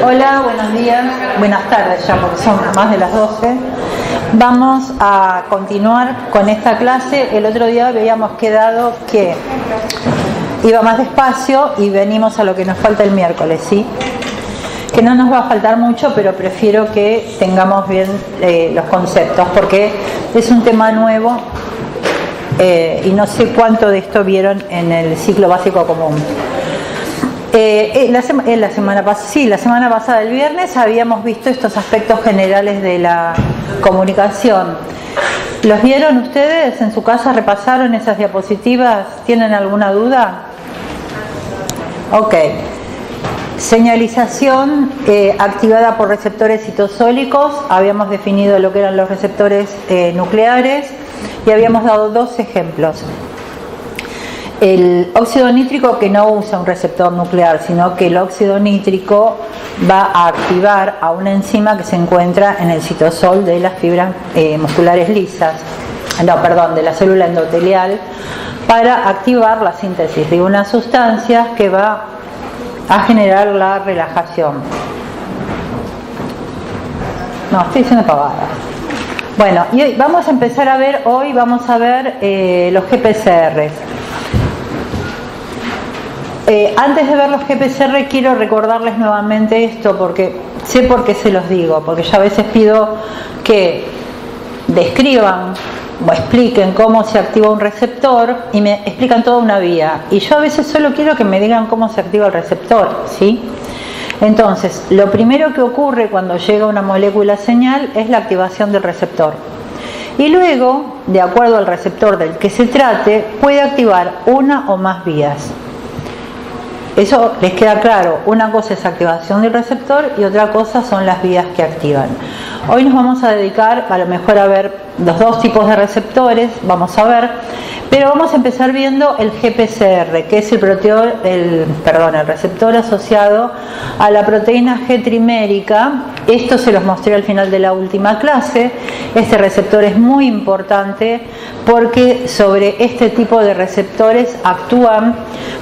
Hola, buenos días, buenas tardes ya porque son más de las 12. Vamos a continuar con esta clase. El otro día habíamos quedado que iba más despacio y venimos a lo que nos falta el miércoles, ¿sí? Que no nos va a faltar mucho, pero prefiero que tengamos bien los conceptos porque es un tema nuevo y no sé cuánto de esto vieron en el ciclo básico común. La semana pasada, el viernes, habíamos visto estos aspectos generales de la comunicación. ¿Los vieron ustedes en su casa? ¿Repasaron esas diapositivas? ¿Tienen alguna duda? Ok. Señalización activada por receptores citosólicos. Habíamos definido lo que eran los receptores nucleares y habíamos dado dos ejemplos. El óxido nítrico, que no usa un receptor nuclear, sino que el óxido nítrico va a activar a una enzima que se encuentra en el citosol de las fibras musculares lisas, de la célula endotelial, para activar la síntesis de unas sustancias que va a generar la relajación. No, estoy diciendo pavadas. Bueno, y vamos a empezar a ver, hoy vamos a ver los GPCR. Antes de ver los GPCR quiero recordarles nuevamente esto porque sé por qué se los digo, porque yo a veces pido que describan o expliquen cómo se activa un receptor y me explican toda una vía, y yo a veces solo quiero que me digan cómo se activa el receptor, ¿sí? Entonces, lo primero que ocurre cuando llega una molécula señal es la activación del receptor. Y luego, de acuerdo al receptor del que se trate, puede activar una o más vías. Eso les queda claro. Una cosa es activación del receptor y otra cosa son las vías que activan. Hoy nos vamos a dedicar a lo mejor a ver los dos tipos de receptores, vamos a ver, pero vamos a empezar viendo el GPCR, que es el receptor asociado a la proteína G trimérica. Esto se los mostré al final de la última clase. Este receptor es muy importante porque sobre este tipo de receptores actúan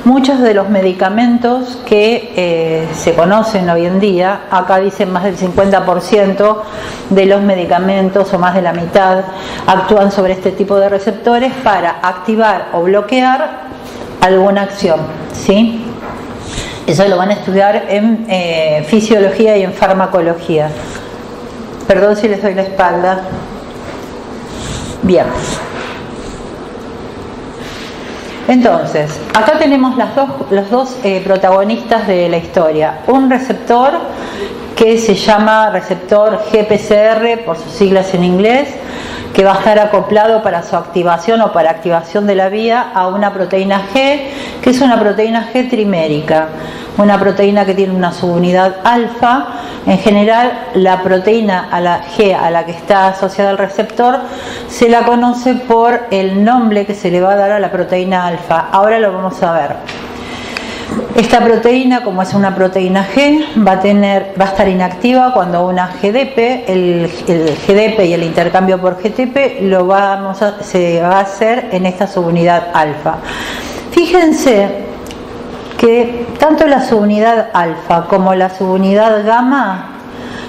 muchos de los medicamentos que se conocen hoy en día. Acá dicen más del 50% de los medicamentos o más de la mitad actúan sobre este tipo de receptores para activar o bloquear alguna acción, ¿sí? Eso lo van a estudiar en fisiología y en farmacología. Perdón si les doy la espalda. Bien. Entonces, acá tenemos los dos protagonistas de la historia. Un receptor que se llama receptor GPCR, por sus siglas en inglés, que va a estar acoplado para su activación o para activación de la vía a una proteína G, que es una proteína G trimérica, una proteína que tiene una subunidad alfa. En general, la proteína a la G a la que está asociada el receptor se la conoce por el nombre que se le va a dar a la proteína alfa. Ahora lo vamos a ver. Esta proteína, como es una proteína G, va a estar inactiva cuando una GDP, el GDP y el intercambio por GTP se va a hacer en esta subunidad alfa. Fíjense que tanto la subunidad alfa como la subunidad gamma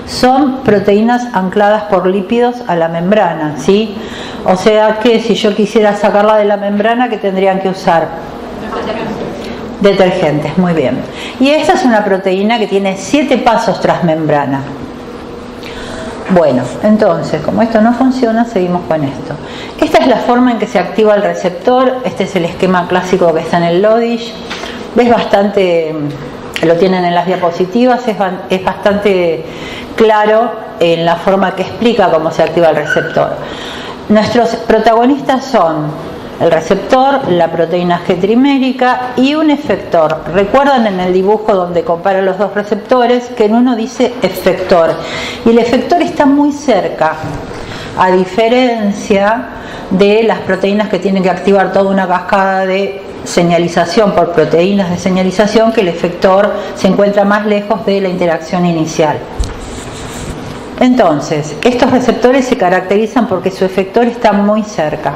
son proteínas ancladas por lípidos a la membrana, ¿sí? O sea que si yo quisiera sacarla de la membrana, ¿qué tendrían que usar? Detergentes, muy bien. Y esta es una proteína que tiene 7 pasos transmembrana. Bueno, entonces, como esto no funciona, seguimos con esto. Esta es la forma en que se activa el receptor. Este es el esquema clásico que está en el Lodish. Es bastante, lo tienen en las diapositivas, es bastante claro en la forma que explica cómo se activa el receptor. Nuestros protagonistas son el receptor, la proteína G trimérica y un efector. Recuerdan en el dibujo donde compara los dos receptores que en uno dice efector y el efector está muy cerca, a diferencia de las proteínas que tienen que activar toda una cascada de señalización por proteínas de señalización, que el efector se encuentra más lejos de la interacción inicial. Entonces, estos receptores se caracterizan porque su efector está muy cerca.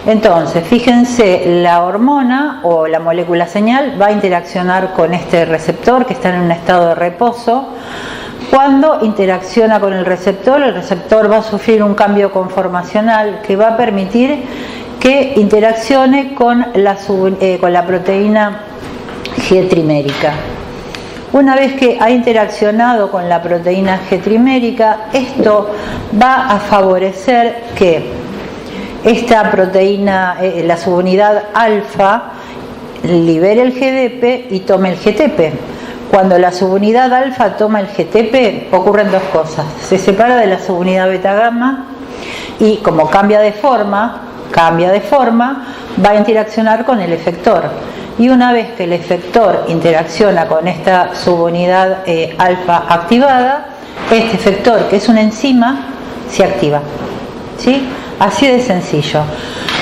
Entonces, fíjense, la hormona o la molécula señal va a interaccionar con este receptor que está en un estado de reposo. Cuando interacciona con el receptor va a sufrir un cambio conformacional que va a permitir que interaccione con la proteína G trimérica. Una vez que ha interaccionado con la proteína G trimérica, esto va a favorecer que esta proteína, la subunidad alfa, libere el GDP y tome el GTP. Cuando la subunidad alfa toma el GTP, ocurren dos cosas. Se separa de la subunidad beta gamma y como cambia de forma, va a interaccionar con el efector. Y una vez que el efector interacciona con esta subunidad alfa activada, este efector, que es una enzima, se activa. ¿Sí? Así de sencillo.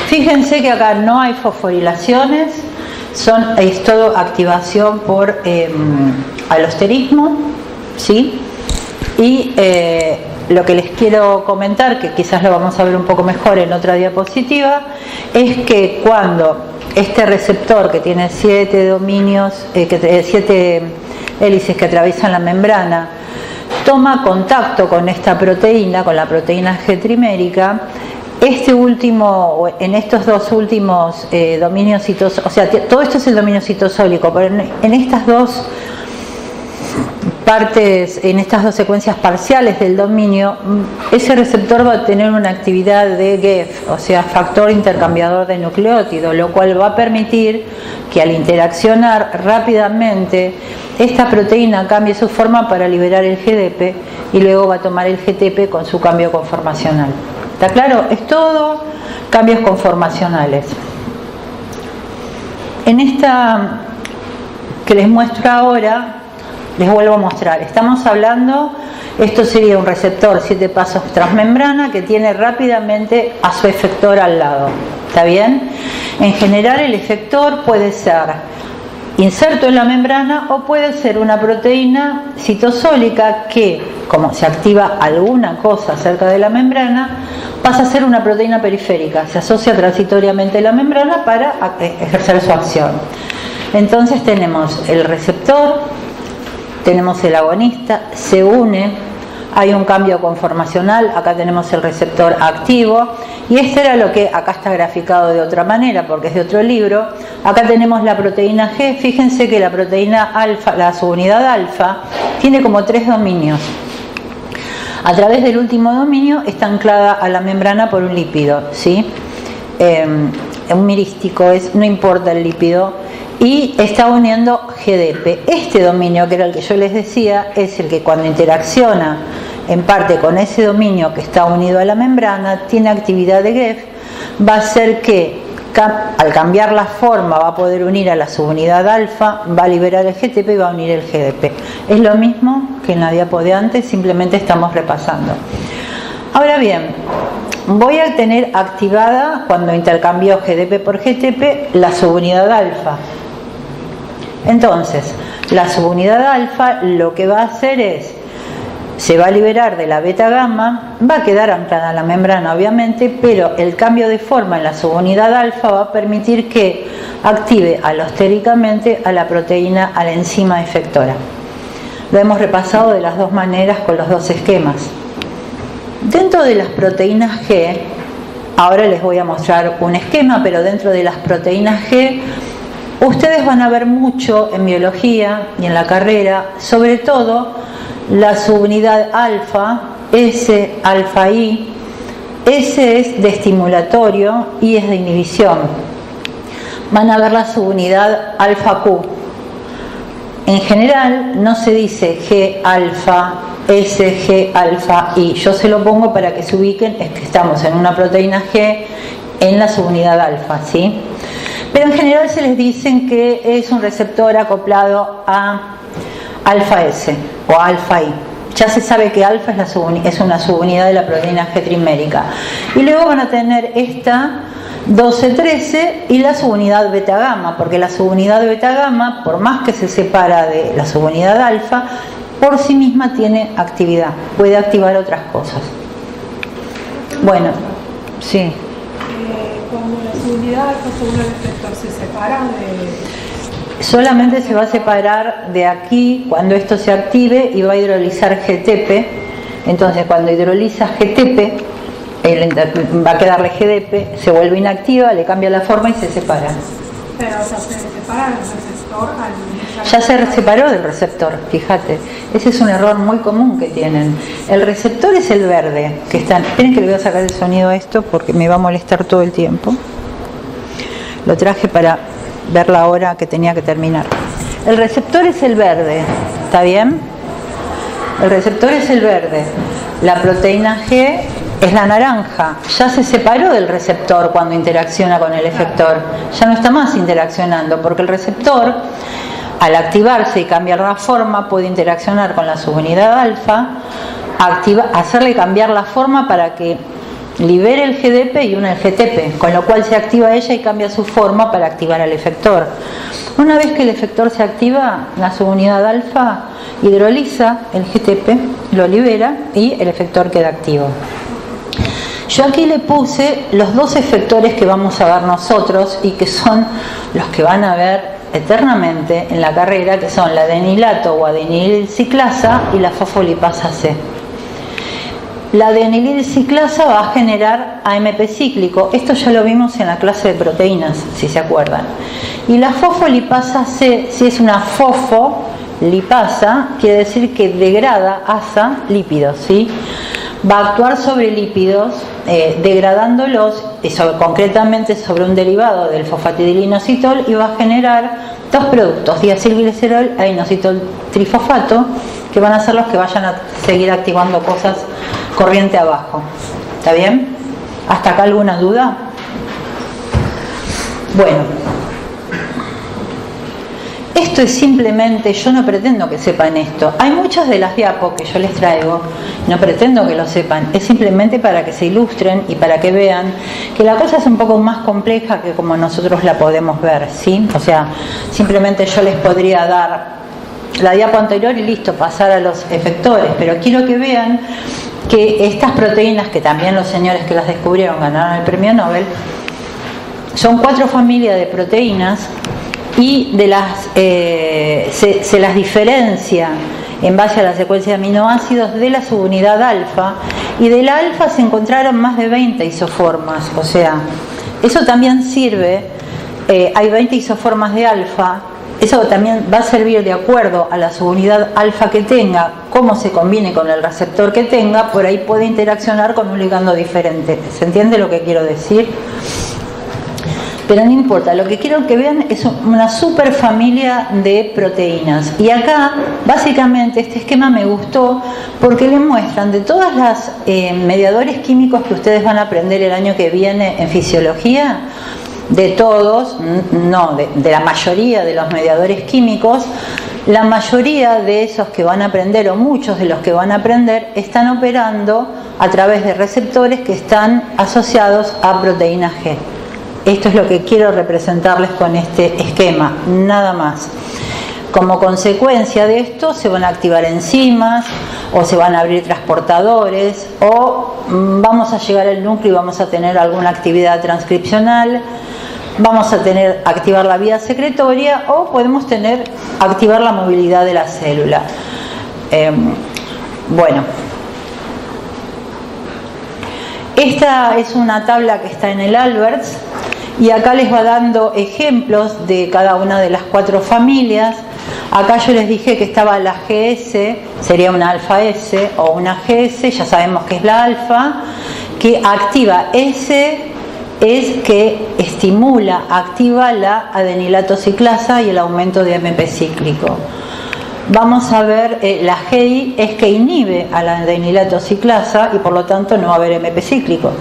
Fíjense que acá no hay fosforilaciones, es todo activación por alosterismo, ¿sí? Y lo que les quiero comentar, que quizás lo vamos a ver un poco mejor en otra diapositiva, es que cuando este receptor, que tiene 7 dominios, 7 hélices que atraviesan la membrana, toma contacto con esta proteína, con la proteína G trimérica, en estos dos últimos dominios citosólicos, o sea, todo esto es el dominio citosólico, pero en estas dos partes, en estas dos secuencias parciales del dominio, ese receptor va a tener una actividad de GEF, o sea, factor intercambiador de nucleótido, lo cual va a permitir que al interaccionar rápidamente esta proteína cambie su forma para liberar el GDP y luego va a tomar el GTP con su cambio conformacional. ¿Está claro? Es todo cambios conformacionales. En esta que les muestro ahora, les vuelvo a mostrar. Estamos hablando, esto sería un receptor 7 pasos transmembrana que tiene rápidamente a su efector al lado. ¿Está bien? En general el efector puede ser inserto en la membrana o puede ser una proteína citosólica que, como se activa alguna cosa cerca de la membrana, pasa a ser una proteína periférica, se asocia transitoriamente a la membrana para ejercer su acción. Entonces tenemos el receptor, tenemos el agonista, se une, hay un cambio conformacional, acá tenemos el receptor activo, y este era lo que acá está graficado de otra manera porque es de otro libro. Acá tenemos la proteína G, fíjense que la proteína alfa, la subunidad alfa, tiene como 3 dominios. A través del último dominio está anclada a la membrana por un lípido, ¿sí? Un mirístico, no importa el lípido, y está uniendo GDP. Este dominio, que era el que yo les decía, es el que cuando interacciona en parte con ese dominio que está unido a la membrana, tiene actividad de GEF, va a hacer que al cambiar la forma va a poder unir a la subunidad alfa, va a liberar el GTP y va a unir el GDP. Es lo mismo que en la diapo de antes, simplemente estamos repasando. Ahora bien, voy a tener activada, cuando intercambio GDP por GTP, la subunidad alfa. Entonces, la subunidad alfa lo que va a hacer es, se va a liberar de la beta gamma, va a quedar anclada a la membrana obviamente, pero el cambio de forma en la subunidad alfa va a permitir que active alostéricamente a la proteína, a la enzima efectora. Lo hemos repasado de las dos maneras con los dos esquemas. Dentro de las proteínas G, ahora les voy a mostrar un esquema, pero dentro de las proteínas G, ustedes van a ver mucho en biología y en la carrera, sobre todo la subunidad alfa, S, alfa I. S es de estimulatorio, I es de inhibición. Van a ver la subunidad alfa Q. En general no se dice G alfa, S, G alfa I. Yo se lo pongo para que se ubiquen, es que estamos en una proteína G en la subunidad alfa, ¿sí? Pero en general se les dicen que es un receptor acoplado a alfa S o alfa I. Ya se sabe que alfa es una subunidad de la proteína G trimérica. Y luego van a tener esta 12-13 y la subunidad beta gamma, porque la subunidad beta gamma, por más que se separa de la subunidad alfa, por sí misma tiene actividad, puede activar otras cosas. Bueno, sí. Cuando la subunidad alfa según el efector se separa de... Solamente se va a separar de aquí cuando esto se active y va a hidrolizar GTP. Entonces cuando hidroliza GTP, va a quedarle GDP, se vuelve inactiva, le cambia la forma y se separa. Pero o sea, se separa del receptor al... Ya se separó del receptor, fíjate. Ese es un error muy común que tienen. El receptor es el verde, que están... Esperen que le voy a sacar el sonido a esto porque me va a molestar todo el tiempo. Lo traje para ver la hora que tenía que terminar. El receptor es el verde, ¿está bien? El receptor es el verde. La proteína G es la naranja. Ya se separó del receptor cuando interacciona con el efector. Ya no está más interaccionando porque el receptor, al activarse y cambiar la forma, puede interaccionar con la subunidad alfa, hacerle cambiar la forma para que libere el GDP y une el GTP, con lo cual se activa ella y cambia su forma para activar al efector. Una vez que el efector se activa, la subunidad alfa hidroliza el GTP, lo libera y el efector queda activo. Yo aquí le puse los dos efectores que vamos a ver nosotros y que son los que van a ver eternamente en la carrera, que son la adenilato o adenilciclasa y la fosfolipasa C. La adenilciclasa va a generar AMP cíclico. Esto ya lo vimos en la clase de proteínas, si se acuerdan. Y la fosfolipasa C, si es una fosfolipasa, quiere decir que degrada ASA lípidos, ¿sí? Va a actuar sobre lípidos, degradándolos, concretamente sobre un derivado del fosfatidilinositol, y va a generar dos productos, diacilglicerol e inositol trifosfato, que van a ser los que vayan a seguir activando cosas corriente abajo. ¿Está bien? ¿Hasta acá alguna duda? Bueno, esto es simplemente, yo no pretendo que sepan esto. Hay muchas de las diapos que yo les traigo, no pretendo que lo sepan, es simplemente para que se ilustren y para que vean que la cosa es un poco más compleja que como nosotros la podemos ver, ¿sí? O sea, simplemente yo les podría dar la diapo anterior y listo, pasar a los efectores, pero quiero que vean que estas proteínas, que también los señores que las descubrieron ganaron el premio Nobel, son 4 familias de proteínas y de se las diferencia en base a la secuencia de aminoácidos de la subunidad alfa, y de la alfa se encontraron más de 20 isoformas, o sea, eso también sirve, hay 20 isoformas de alfa. Eso también va a servir de acuerdo a la subunidad alfa que tenga, cómo se combine con el receptor que tenga, por ahí puede interaccionar con un ligando diferente. ¿Se entiende lo que quiero decir? Pero no importa, lo que quiero que vean es una super familia de proteínas. Y acá, básicamente, este esquema me gustó porque le muestran de todas las mediadores químicos que ustedes van a aprender el año que viene en fisiología, de todos, no, de la mayoría de los mediadores químicos, la mayoría de esos que van a aprender, o muchos de los que van a aprender, están operando a través de receptores que están asociados a proteína G. Esto es lo que quiero representarles con este esquema, nada más. Como consecuencia de esto se van a activar enzimas, o se van a abrir transportadores, o vamos a llegar al núcleo y vamos a tener alguna actividad transcripcional, vamos a activar la vía secretoria, o podemos activar la movilidad de la célula. Bueno, esta es una tabla que está en el Alberts, y acá les va dando ejemplos de cada una de las 4 familias. Acá yo les dije que estaba la GS, sería una alfa S o una GS, ya sabemos que es la alfa, que activa S, es que activa la adenilatociclasa y el aumento de AMP cíclico. Vamos a ver, la GI es que inhibe a la adenilatociclasa y por lo tanto no va a haber AMP cíclico.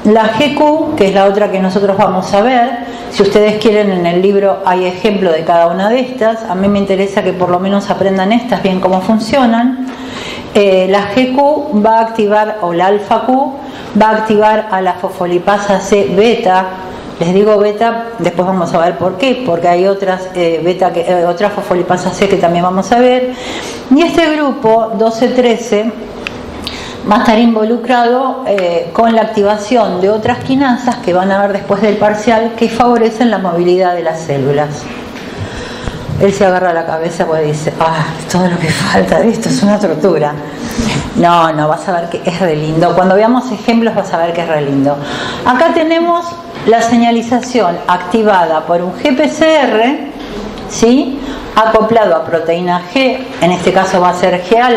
La GQ, que es la otra que nosotros vamos a ver, si ustedes quieren en el libro hay ejemplo de cada una de estas, a mí me interesa que por lo menos aprendan estas bien cómo funcionan. La GQ va a activar, o la alfa Q, va a activar a la fosfolipasa C beta. Les digo beta, después vamos a ver por qué, porque hay otras otras fosfolipasa C que también vamos a ver. Y este grupo 12-13 va a estar involucrado con la activación de otras quinasas que van a ver después del parcial que favorecen la movilidad de las células. Él se agarra la cabeza porque dice, todo lo que falta de esto es una tortura. No, vas a ver que es re lindo. Cuando veamos ejemplos vas a ver que es re lindo. Acá tenemos la señalización activada por un GPCR, ¿sí? Acoplado a proteína G, en este caso va a ser GS,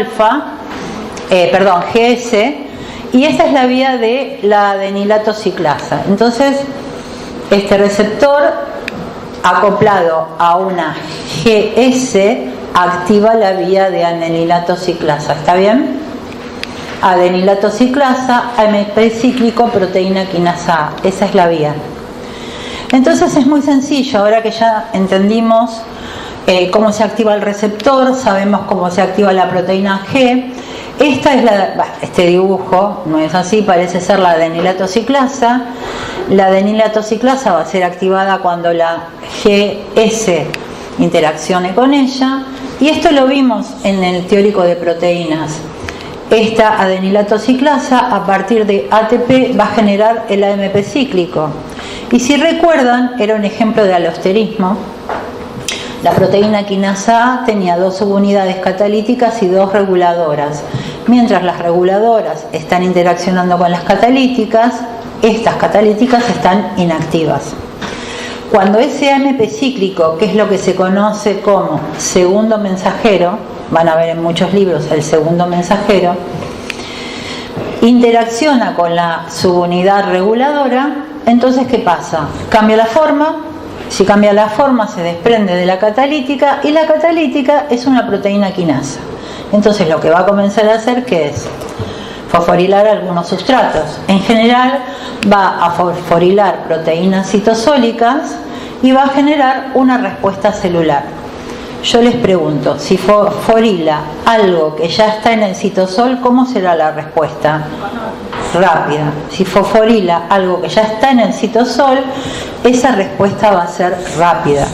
y esta es la vía de la adenilato ciclasa. Entonces, este receptor acoplado a una GS activa la vía de adenilato ciclasa, ¿está bien? Adenilato ciclasa, AMP cíclico, proteína quinasa A, esa es la vía. Entonces es muy sencillo, ahora que ya entendimos cómo se activa el receptor, sabemos cómo se activa la proteína G. Esta es este dibujo, no es así, parece ser la adenilato ciclasa. La adenilato ciclasa va a ser activada cuando la GS interaccione con ella, y esto lo vimos en el teórico de proteínas. Esta adenilato ciclasa a partir de ATP va a generar el AMP cíclico, y si recuerdan era un ejemplo de alosterismo. La proteína quinasa A tenía 2 subunidades catalíticas y 2 reguladoras. Mientras las reguladoras están interaccionando con las catalíticas, estas catalíticas están inactivas. Cuando ese AMP cíclico, que es lo que se conoce como segundo mensajero, van a ver en muchos libros el segundo mensajero, interacciona con la subunidad reguladora, entonces ¿qué pasa? Cambia la forma. Si cambia la forma se desprende de la catalítica, y la catalítica es una proteína quinasa. Entonces lo que va a comenzar a hacer, ¿qué es? Fosforilar algunos sustratos. En general va a fosforilar proteínas citosólicas y va a generar una respuesta celular. Yo les pregunto, si fosforila algo que ya está en el citosol, ¿cómo será la respuesta? Rápida. Si fosforila algo que ya está en el citosol, esa respuesta va a ser rápida.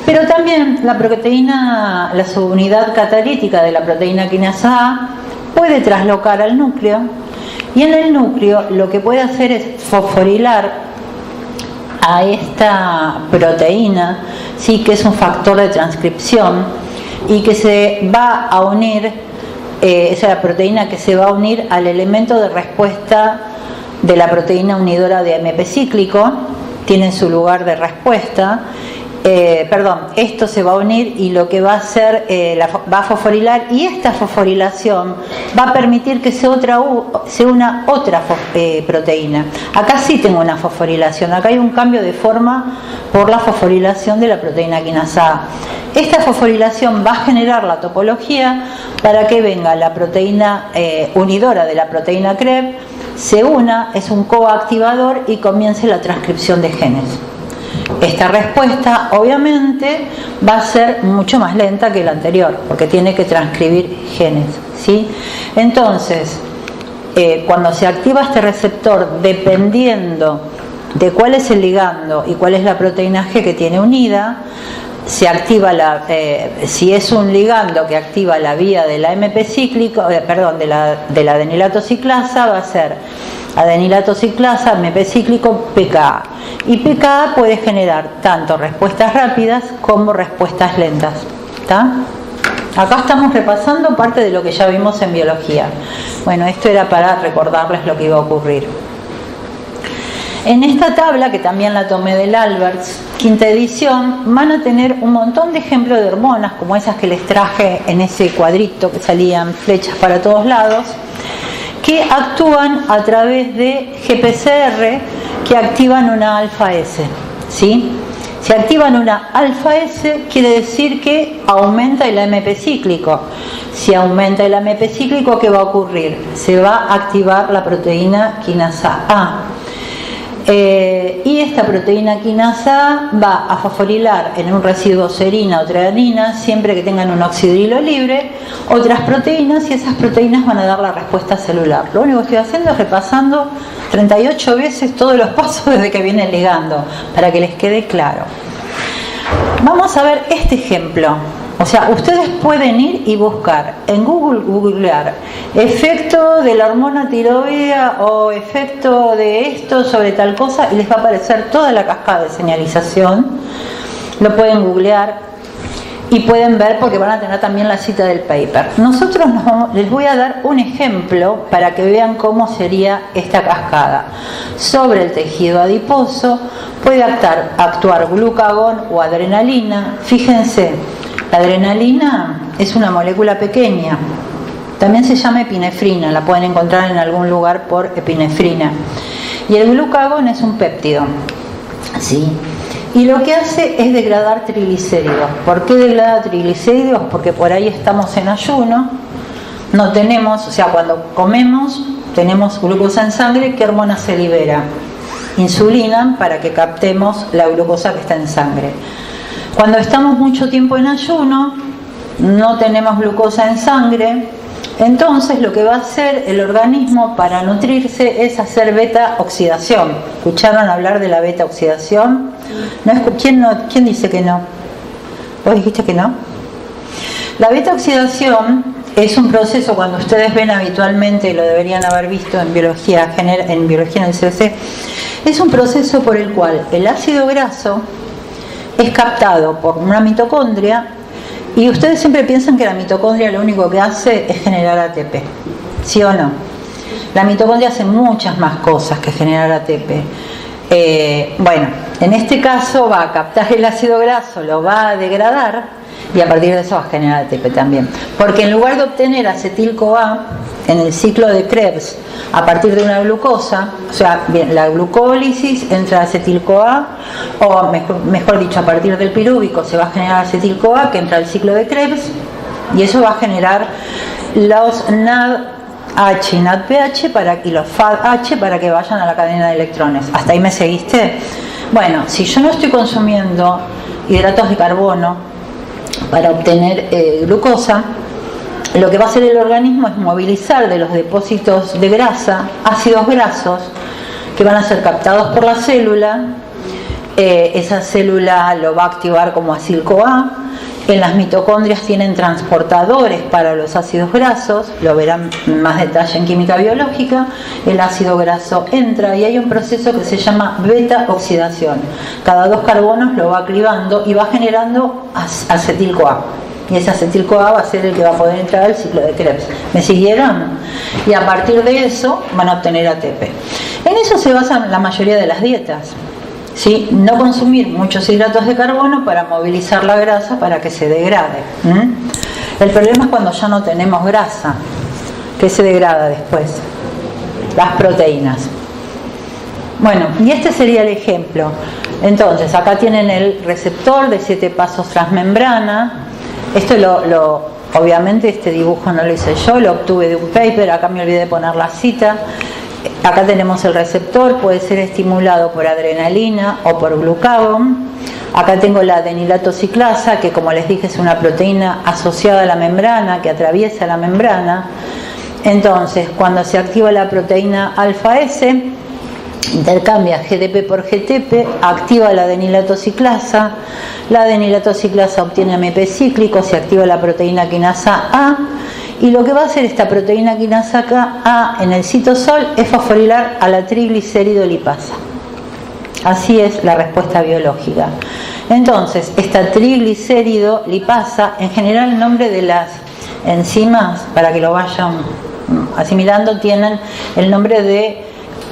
Pero también la subunidad catalítica de la proteína quinasa A puede traslocar al núcleo, y en el núcleo lo que puede hacer es fosforilar a esta proteína, sí, que es un factor de transcripción y que se va a unir, es la proteína que se va a unir al elemento de respuesta de la proteína unidora de AMP cíclico, tiene su lugar de respuesta. Esto se va a unir y lo que va a hacer, va a fosforilar, y esta fosforilación va a permitir que se una otra proteína. Acá sí tengo una fosforilación, acá hay un cambio de forma por la fosforilación de la proteína quinasa A. Esta fosforilación va a generar la topología para que venga la proteína unidora de la proteína CREB, se una, es un coactivador y comience la transcripción de genes. Esta respuesta obviamente va a ser mucho más lenta que la anterior, porque tiene que transcribir genes, ¿sí? Entonces, cuando se activa este receptor, dependiendo de cuál es el ligando y cuál es la proteína G que tiene unida, se activa si es un ligando que activa la vía de la AMP cíclico, de la adenilato ciclasa, va a ser adenilato ciclasa, AMP cíclico, pKa. Y pKa puede generar tanto respuestas rápidas como respuestas lentas. ¿Está? Acá estamos repasando parte de lo que ya vimos en biología. Bueno, esto era para recordarles lo que iba a ocurrir. En esta tabla, que también la tomé del Alberts, quinta edición, van a tener un montón de ejemplos de hormonas, como esas que les traje en ese cuadrito que salían flechas para todos lados, que actúan a través de GPCR que activan una alfa S, ¿sí? Si activan una alfa S, quiere decir que aumenta el AMP cíclico. Si aumenta el AMP cíclico, ¿qué va a ocurrir? Se va a activar la proteína quinasa A. Y esta proteína quinasa A va a fosforilar en un residuo serina o treonina, siempre que tengan un oxidrilo libre, otras proteínas, y esas proteínas van a dar la respuesta celular. Lo único que estoy haciendo es repasando 38 veces todos los pasos desde que viene ligando, para que les quede claro. Vamos a ver este ejemplo, O sea, ustedes pueden ir y buscar en Google, googlear efecto de la hormona tiroidea o efecto de esto sobre tal cosa y les va a aparecer toda la cascada de señalización. Lo pueden googlear y pueden ver porque van a tener también la cita del paper. Nosotros les voy a dar un ejemplo para que vean cómo sería esta cascada. Sobre el tejido adiposo puede actuar glucagón o adrenalina. Fíjense, la adrenalina es una molécula pequeña, también se llama epinefrina, la pueden encontrar en algún lugar por epinefrina. Y el glucagón es un péptido, ¿sí? Y lo que hace es degradar triglicéridos. ¿Por qué degrada triglicéridos? Porque por ahí estamos en ayuno, no tenemos, o sea, cuando comemos tenemos glucosa en sangre, ¿qué hormona se libera? Insulina, para que captemos la glucosa que está en sangre. Cuando estamos mucho tiempo en ayuno, no tenemos glucosa en sangre, entonces lo que va a hacer el organismo para nutrirse es hacer beta oxidación. ¿Escucharon hablar de la beta oxidación? ¿Quién dice que no? ¿Vos dijiste que no? La beta oxidación es un proceso, cuando ustedes ven habitualmente, lo deberían haber visto en biología en el CBC, es un proceso por el cual el ácido graso es captado por una mitocondria y ustedes siempre piensan que la mitocondria lo único que hace es generar ATP, ¿sí o no? La mitocondria hace muchas más cosas que generar ATP. Bueno, en este caso va a captar el ácido graso, lo va a degradar y a partir de eso va a generar ATP también. Porque en lugar de obtener acetil-CoA en el ciclo de Krebs a partir de una glucosa, o sea, bien, la glucólisis entra acetil-CoA, o mejor dicho, a partir del pirúvico se va a generar acetil-CoA que entra al ciclo de Krebs y eso va a generar los NADH y NADPH y los FADH para que vayan a la cadena de electrones. ¿Hasta ahí me seguiste? Bueno, si yo no estoy consumiendo hidratos de carbono para obtener glucosa, lo que va a hacer el organismo es movilizar de los depósitos de grasa ácidos grasos que van a ser captados por la célula. Esa célula lo va a activar como acetil-CoA. En las mitocondrias tienen transportadores para los ácidos grasos, lo verán en más detalle en química biológica. El ácido graso entra y hay un proceso que se llama beta oxidación. Cada 2 carbonos lo va clivando y va generando acetil-CoA. Y ese acetil-CoA va a ser el que va a poder entrar al ciclo de Krebs. ¿Me siguieron? Y a partir de eso van a obtener ATP. En eso se basan la mayoría de las dietas, ¿sí? No consumir muchos hidratos de carbono para movilizar la grasa para que se degrade. El problema es cuando ya no tenemos grasa. ¿Qué se degrada después? Las proteínas. Bueno, y este sería el ejemplo. Entonces, acá tienen el receptor de 7 pasos transmembrana. Esto obviamente este dibujo no lo hice yo, lo obtuve de un paper, acá me olvidé de poner la cita. Acá tenemos el receptor, puede ser estimulado por adrenalina o por glucagón. Acá tengo la adenilato ciclasa, que como les dije es una proteína asociada a la membrana, que atraviesa la membrana. Entonces, cuando se activa la proteína alfa S, intercambia GDP por GTP, activa la adenilato ciclasa. La adenilato ciclasa obtiene AMP cíclico, se activa la proteína quinasa A. Y lo que va a hacer esta proteína quinasa A en el citosol es fosforilar a la triglicérido lipasa. Así es la respuesta biológica. Entonces, esta triglicérido lipasa, en general el nombre de las enzimas, para que lo vayan asimilando, tienen el nombre de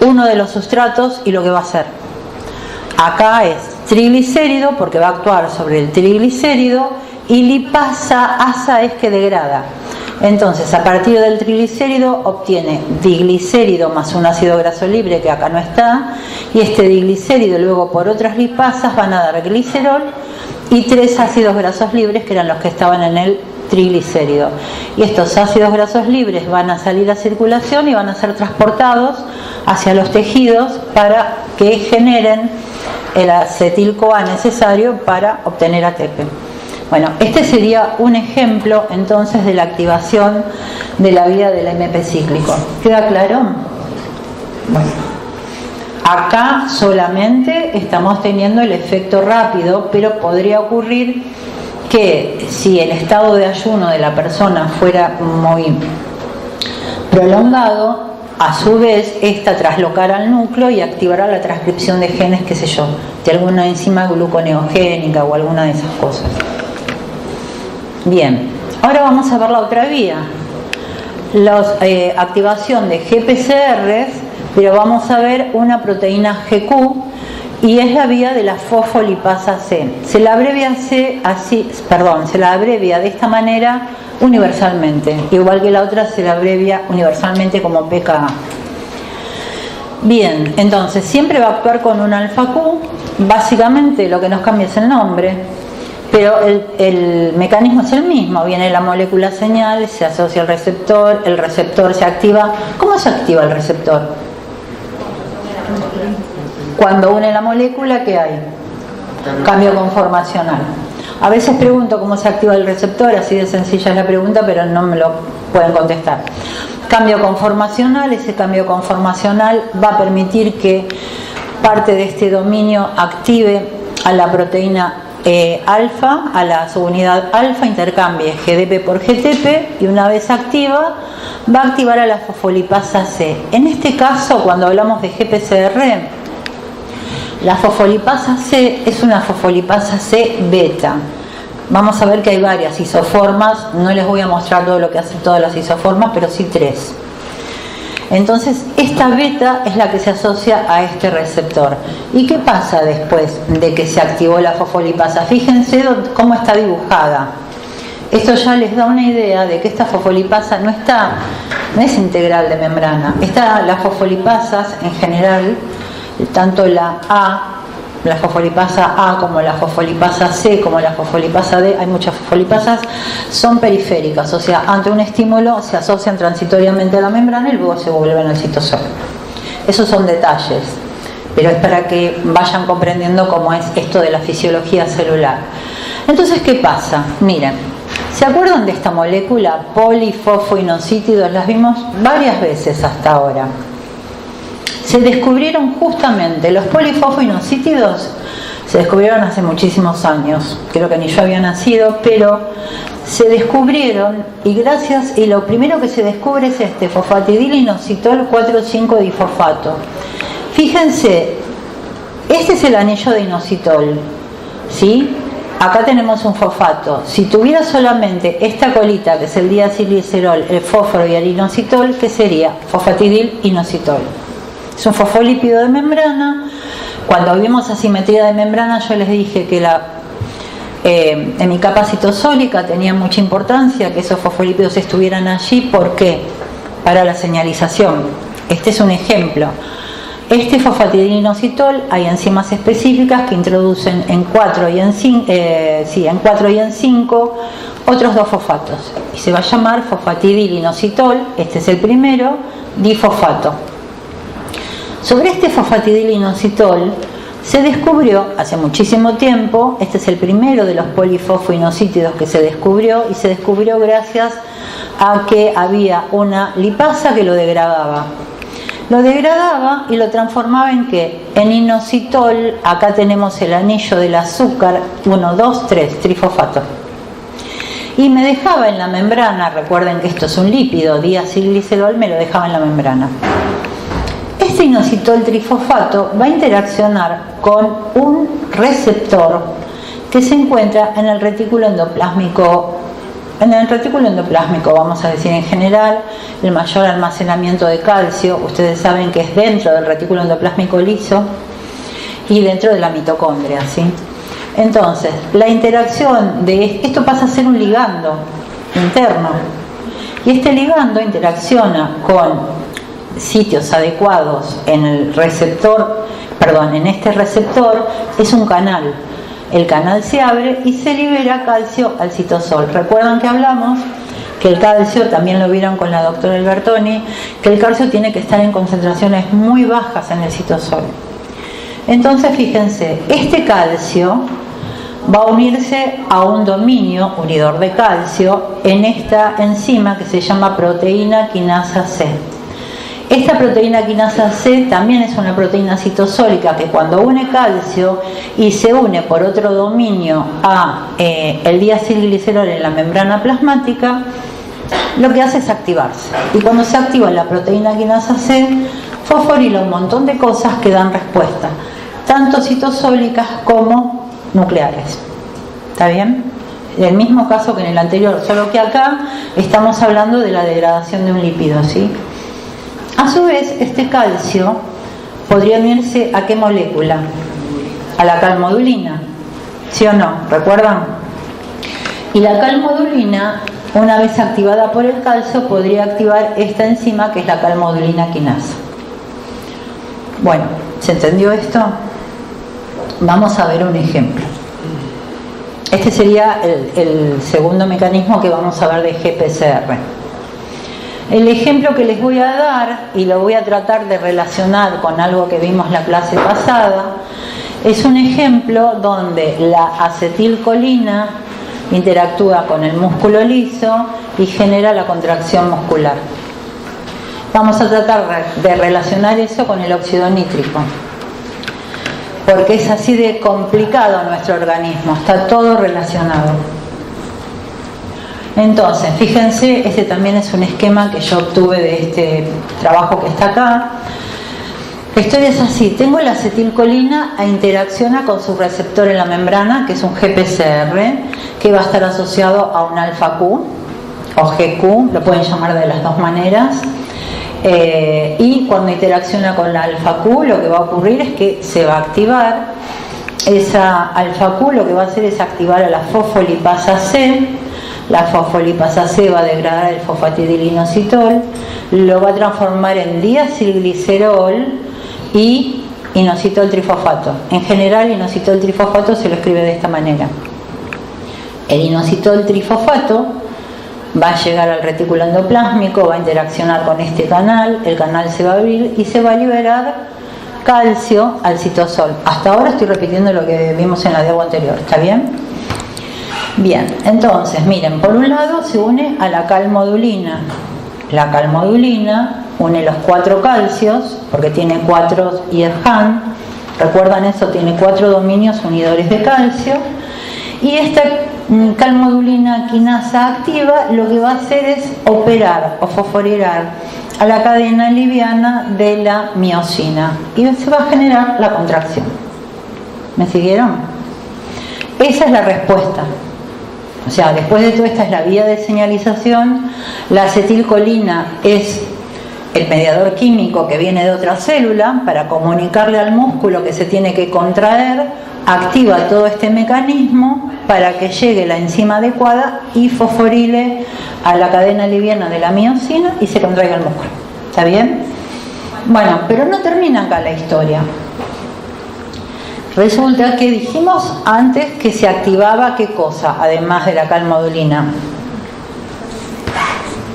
uno de los sustratos y lo que va a hacer. Acá es triglicérido porque va a actuar sobre el triglicérido, y lipasa, asa es que degrada. Entonces, a partir del triglicérido obtiene diglicérido más un ácido graso libre que acá no está, y este diglicérido luego por otras lipasas van a dar glicerol y 3 ácidos grasos libres que eran los que estaban en el triglicérido. Y estos ácidos grasos libres van a salir a circulación y van a ser transportados hacia los tejidos para que generen el acetil-CoA necesario para obtener ATP. Bueno, este sería un ejemplo entonces de la activación de la vía del AMP cíclico. ¿Queda claro? Bueno, acá solamente estamos teniendo el efecto rápido, pero podría ocurrir que si el estado de ayuno de la persona fuera muy prolongado, a su vez esta traslocará al núcleo y activará la transcripción de genes, qué sé yo, de alguna enzima gluconeogénica o alguna de esas cosas. Bien, ahora vamos a ver la otra vía, la activación de GPCRs, pero vamos a ver una proteína GQ, y es la vía de la fosfolipasa C. Se la abrevia de esta manera universalmente, igual que la otra se la abrevia universalmente como pKa. Bien, entonces siempre va a actuar con un alfa Q, básicamente lo que nos cambia es el nombre, pero el mecanismo es el mismo. Viene la molécula señal, se asocia al receptor, el receptor se activa. ¿Cómo se activa el receptor? Cuando une la molécula, ¿qué hay? Cambio conformacional. A veces pregunto cómo se activa el receptor, así de sencilla es la pregunta, pero no me lo pueden contestar. Cambio conformacional, ese cambio conformacional va a permitir que parte de este dominio active a la proteína alfa, a la subunidad alfa, intercambie GDP por GTP, y una vez activa va a activar a la fosfolipasa C. En este caso, cuando hablamos de GPCR, la fosfolipasa C es una fosfolipasa C beta. Vamos a ver que hay varias isoformas, no les voy a mostrar todo lo que hacen todas las isoformas, pero sí 3. Entonces, esta beta es la que se asocia a este receptor. ¿Y qué pasa después de que se activó la fosfolipasa? Fíjense cómo está dibujada. Esto ya les da una idea de que esta fosfolipasa no es integral de membrana. Las fosfolipasas en general, tanto la fosfolipasa A como la fosfolipasa C como la fosfolipasa D, hay muchas fosfolipasas, son periféricas, o sea, ante un estímulo se asocian transitoriamente a la membrana y luego se vuelven al citosol. Esos son detalles, pero es para que vayan comprendiendo cómo es esto de la fisiología celular. Entonces, ¿qué pasa? Miren, ¿se acuerdan de esta molécula polifosfoinosítidos? Las vimos varias veces hasta ahora. Se descubrieron justamente los polifosfoinosítidos, se descubrieron hace muchísimos años, creo que ni yo había nacido, pero se descubrieron y lo primero que se descubre es este fosfatidilinositol 4,5-difosfato. Fíjense, este es el anillo de inositol, ¿sí? Acá tenemos un fosfato. Si tuviera solamente esta colita, que es el diacilglicerol, el fósforo y el inositol, ¿qué sería? Fosfatidilinositol. Es un fosfolípido de membrana. Cuando vimos asimetría de membrana, yo les dije que en mi capa citosólica tenía mucha importancia que esos fosfolípidos estuvieran allí. ¿Por qué? Para la señalización. Este es un ejemplo. Este fosfatidilinositol, hay enzimas específicas que introducen en 4 y en 5 otros 2 fosfatos. Y se va a llamar fosfatidilinositol, este es el primero, difosfato. Sobre este fosfatidilinositol se descubrió hace muchísimo tiempo, este es el primero de los polifosfoinosítidos que se descubrió, y se descubrió gracias a que había una lipasa que lo degradaba. Lo degradaba y lo transformaba en ¿qué? En inositol. Acá tenemos el anillo del azúcar, 1, 2, 3, trifosfato. Y me dejaba en la membrana, recuerden que esto es un lípido, diacilglicerol, me lo dejaba en la membrana. Este inositol trifosfato va a interaccionar con un receptor que se encuentra en el retículo endoplásmico. En el retículo endoplásmico, vamos a decir en general, el mayor almacenamiento de calcio, ustedes saben que es dentro del retículo endoplásmico liso y dentro de la mitocondria, ¿sí? Entonces, la interacción de esto pasa a ser un ligando interno, y este ligando interacciona con sitios adecuados en el receptor, en este receptor, es un canal. El canal se abre y se libera calcio al citosol. Recuerdan que hablamos que el calcio, también lo vieron con la doctora Albertoni, que el calcio tiene que estar en concentraciones muy bajas en el citosol. Entonces, fíjense, este calcio va a unirse a un dominio unidor de calcio en esta enzima que se llama proteína quinasa C. Esta proteína quinasa C también es una proteína citosólica que cuando une calcio y se une por otro dominio a el diacilglicerol en la membrana plasmática, lo que hace es activarse. Y cuando se activa la proteína quinasa C, fosforila un montón de cosas que dan respuesta, tanto citosólicas como nucleares. ¿Está bien? El mismo caso que en el anterior, solo que acá estamos hablando de la degradación de un lípido, ¿sí? A su vez, este calcio podría unirse ¿a qué molécula? A la calmodulina, ¿sí o no? ¿Recuerdan? Y la calmodulina, una vez activada por el calcio, podría activar esta enzima que es la calmodulina quinasa. Bueno, ¿se entendió esto? Vamos a ver un ejemplo. Este sería el segundo mecanismo que vamos a ver de GPCR. El ejemplo que les voy a dar, y lo voy a tratar de relacionar con algo que vimos la clase pasada, es un ejemplo donde la acetilcolina interactúa con el músculo liso y genera la contracción muscular. Vamos a tratar de relacionar eso con el óxido nítrico, porque es así de complicado nuestro organismo, está todo relacionado. Entonces, fíjense, este también es un esquema que yo obtuve de este trabajo que está acá. La historia es así: tengo la acetilcolina e interacciona con su receptor en la membrana, que es un GPCR, que va a estar asociado a un alfa Q o GQ, lo pueden llamar de las dos maneras. Y cuando interacciona con la alfa Q, lo que va a ocurrir es que se va a activar esa alfa Q, lo que va a hacer es activar a la fosfolipasa C. La fosfolipasa C va a degradar el fosfatidilinositol, lo va a transformar en diacilglicerol y inositol trifosfato. En general, inositol trifosfato se lo escribe de esta manera. El inositol trifosfato va a llegar al retículo endoplásmico, va a interaccionar con este canal, el canal se va a abrir y se va a liberar calcio al citosol. Hasta ahora estoy repitiendo lo que vimos en la diapo anterior, ¿está bien? Bien, entonces, miren, por un lado se une a la calmodulina. La calmodulina une los 4 calcios, porque tiene 4 y es Han. ¿Recuerdan eso? Tiene 4 dominios unidores de calcio. Y esta calmodulina quinasa activa lo que va a hacer es operar o fosforilar a la cadena liviana de la miosina. Y se va a generar la contracción. ¿Me siguieron? Esa es la respuesta. O sea, después de todo, esta es la vía de señalización. La acetilcolina es el mediador químico que viene de otra célula para comunicarle al músculo que se tiene que contraer, activa todo este mecanismo para que llegue la enzima adecuada y fosforile a la cadena liviana de la miosina y se contraiga el músculo. ¿Está bien? Bueno, pero no termina acá la historia. Resulta que dijimos antes que se activaba ¿qué cosa? Además de la calmodulina.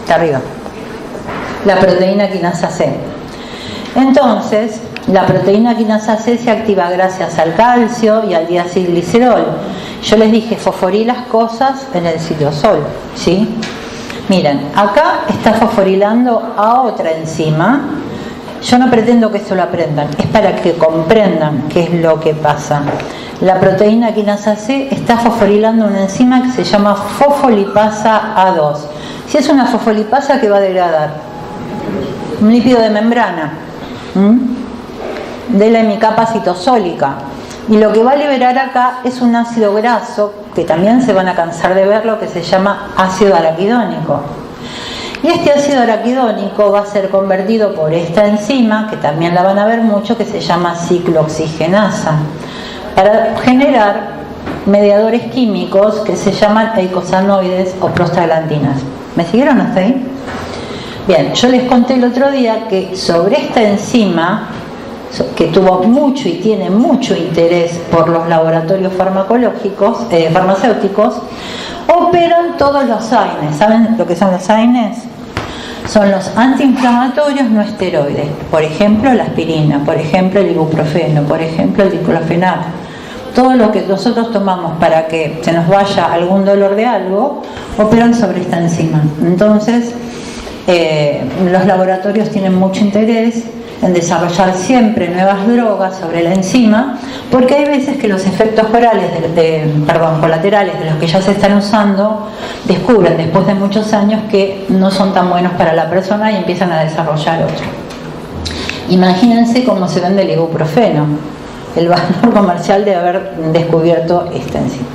Está arriba. La proteína quinasa C. Entonces, la proteína quinasa C se activa gracias al calcio y al diacilglicerol. Yo les dije, fosforilas cosas en el citosol, ¿sí? Miren, acá está fosforilando a otra enzima. Yo no pretendo que esto lo aprendan, es para que comprendan qué es lo que pasa. La proteína quinasa C está fosforilando una enzima que se llama fosfolipasa A2. Si es una fosfolipasa, ¿qué va a degradar? Un lípido de membrana, de la hemicapa citosólica. Y lo que va a liberar acá es un ácido graso, que también se van a cansar de verlo, que se llama ácido araquidónico. Y este ácido araquidónico va a ser convertido por esta enzima, que también la van a ver mucho, que se llama ciclooxigenasa, para generar mediadores químicos que se llaman eicosanoides o prostaglandinas. ¿Me siguieron hasta ahí? Bien, yo les conté el otro día que sobre esta enzima, que tuvo mucho y tiene mucho interés por los laboratorios farmacéuticos, operan todos los AINES. ¿Saben lo que son los AINES? Son los antiinflamatorios no esteroides. Por ejemplo, la aspirina, por ejemplo, el ibuprofeno, por ejemplo, el diclofenac. Todo lo que nosotros tomamos para que se nos vaya algún dolor de algo, operan sobre esta enzima. Entonces, Los laboratorios tienen mucho interés en desarrollar siempre nuevas drogas sobre la enzima, porque hay veces que los efectos colaterales de los que ya se están usando descubren después de muchos años que no son tan buenos para la persona y empiezan a desarrollar otro. Imagínense cómo se vende el ibuprofeno, el valor comercial de haber descubierto esta enzima.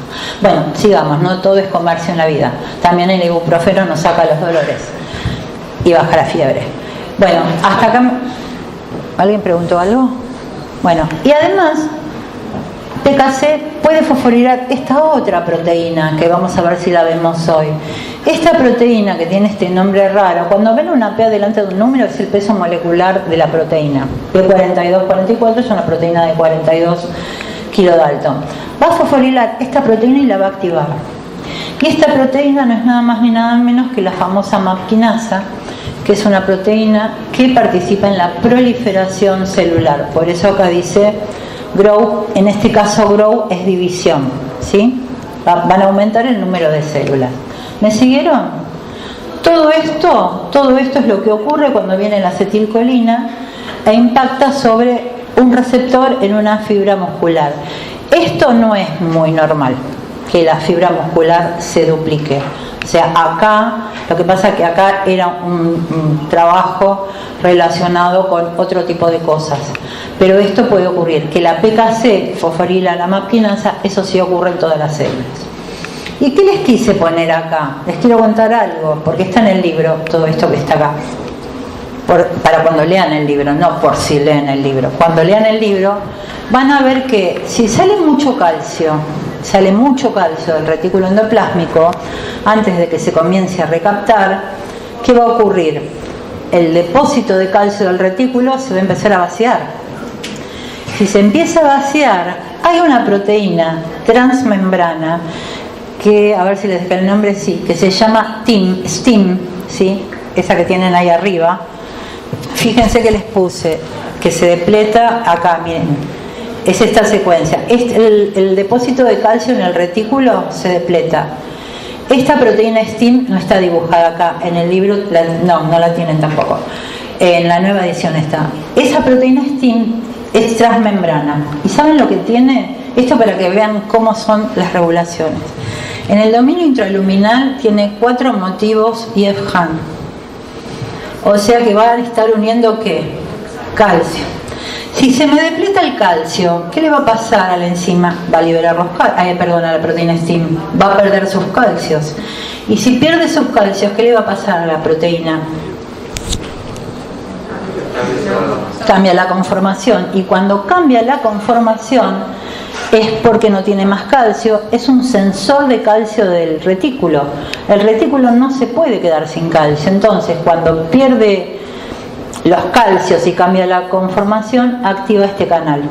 Bueno, sigamos, no todo es comercio en la vida, también el ibuprofeno nos saca los dolores y baja la fiebre. Bueno, hasta acá. ¿Alguien preguntó algo? Bueno, y además PKC puede fosforilar esta otra proteína que vamos a ver si la vemos hoy. Esta proteína que tiene este nombre raro, cuando ven una P delante de un número es el peso molecular de la proteína. P4244 es una proteína de 42 kilodalton. Va a fosforilar esta proteína y la va a activar. Y esta proteína no es nada más ni nada menos que la famosa MAP quinasa, que es una proteína que participa en la proliferación celular. Por eso acá dice grow, en este caso grow es división, ¿sí? Van a aumentar el número de células. ¿Me siguieron? Todo esto es lo que ocurre cuando viene la acetilcolina e impacta sobre un receptor en una fibra muscular. Esto no es muy normal, que la fibra muscular se duplique. O sea, acá, lo que pasa es que acá era un trabajo relacionado con otro tipo de cosas. Pero esto puede ocurrir, que la PKC fosforila la MAP quinasa, eso sí ocurre en todas las células. ¿Y qué les quise poner acá? Les quiero contar algo, porque está en el libro, todo esto que está acá. Para cuando lean el libro, no por si leen el libro. Cuando lean el libro, van a ver que si sale mucho calcio del retículo endoplásmico, antes de que se comience a recaptar, ¿qué va a ocurrir? El depósito de calcio del retículo se va a empezar a vaciar. Si se empieza a vaciar, hay una proteína transmembrana que, a ver si les deja el nombre, sí, que se llama STIM, ¿sí? Esa que tienen ahí arriba. Fíjense que les puse, que se depleta acá, miren. Es esta secuencia. El depósito de calcio en el retículo se depleta. Esta proteína STIM no está dibujada acá en el libro, no la tienen tampoco. En la nueva edición está. Esa proteína STIM es transmembrana. ¿Y saben lo que tiene? Esto para que vean cómo son las regulaciones. En el dominio intraluminal tiene 4 motivos IF-HAN. O sea que van a estar uniendo ¿qué? Calcio. Si se me depleta el calcio, ¿qué le va a pasar a la enzima? Va a liberar a la proteína STIM, va a perder sus calcios. Y si pierde sus calcios, ¿qué le va a pasar a la proteína? Cambia la conformación. Y cuando cambia la conformación es porque no tiene más calcio, es un sensor de calcio del retículo. El retículo no se puede quedar sin calcio. Entonces, cuando pierde los calcios y cambia la conformación, activa este canal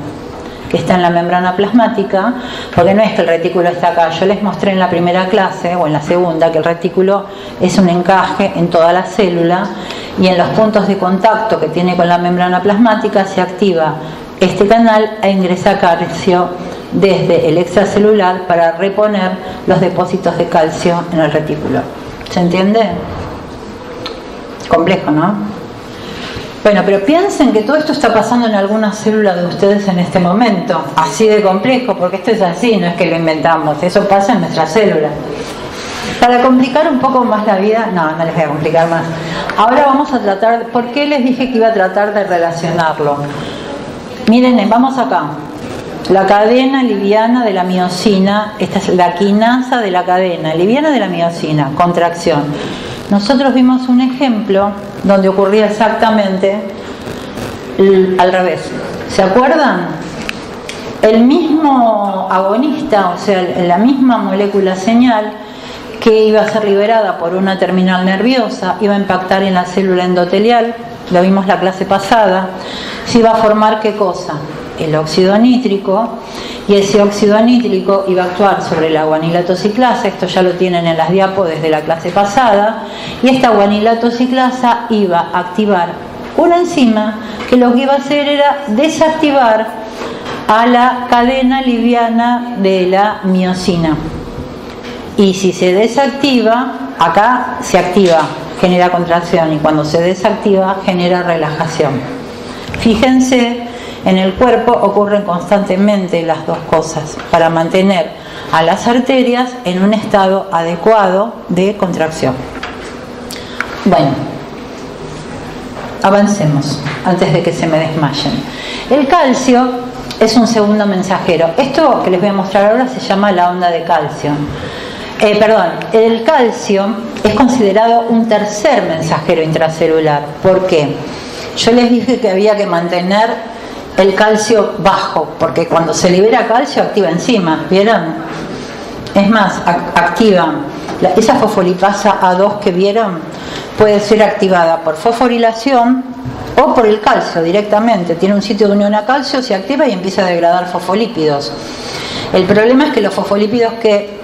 que está en la membrana plasmática, porque no es que el retículo está acá. Yo les mostré en la primera clase o en la segunda que el retículo es un encaje en toda la célula y en los puntos de contacto que tiene con la membrana plasmática se activa este canal e ingresa calcio desde el extracelular para reponer los depósitos de calcio en el retículo. ¿Se entiende? Complejo, ¿no? Bueno, pero piensen que todo esto está pasando en algunas células de ustedes en este momento, así de complejo, porque esto es así, no es que lo inventamos, eso pasa en nuestras células. Para complicar un poco más la vida, no les voy a complicar más. Ahora vamos a tratar, ¿por qué les dije que iba a tratar de relacionarlo? Miren, vamos acá. La cadena liviana de la miosina, esta es la quinasa de la cadena liviana de la miosina, contracción. Nosotros vimos un ejemplo donde ocurría exactamente al revés. ¿Se acuerdan? El mismo agonista, o sea, la misma molécula señal que iba a ser liberada por una terminal nerviosa, iba a impactar en la célula endotelial, lo vimos la clase pasada, se iba a formar ¿qué cosa? El óxido nítrico, y ese óxido nítrico iba a actuar sobre la guanilato ciclasa, esto ya lo tienen en las diapos desde la clase pasada, y esta guanilato ciclasa iba a activar una enzima que lo que iba a hacer era desactivar a la cadena liviana de la miosina. Y si se desactiva, acá se activa genera contracción y cuando se desactiva genera relajación. Fíjense, en el cuerpo ocurren constantemente las dos cosas para mantener a las arterias en un estado adecuado de contracción. Bueno, avancemos antes de que se me desmayen. El calcio es un segundo mensajero. Esto que les voy a mostrar ahora se llama la onda de calcio. El calcio es considerado un tercer mensajero intracelular. ¿Por qué? Yo les dije que había que mantener el calcio bajo, porque cuando se libera calcio activa enzimas, ¿vieron? Es más, activan. Esa fosfolipasa A2 que vieron puede ser activada por fosforilación o por el calcio directamente. Tiene un sitio de unión a calcio, se activa y empieza a degradar fosfolípidos. El problema es que los fosfolípidos que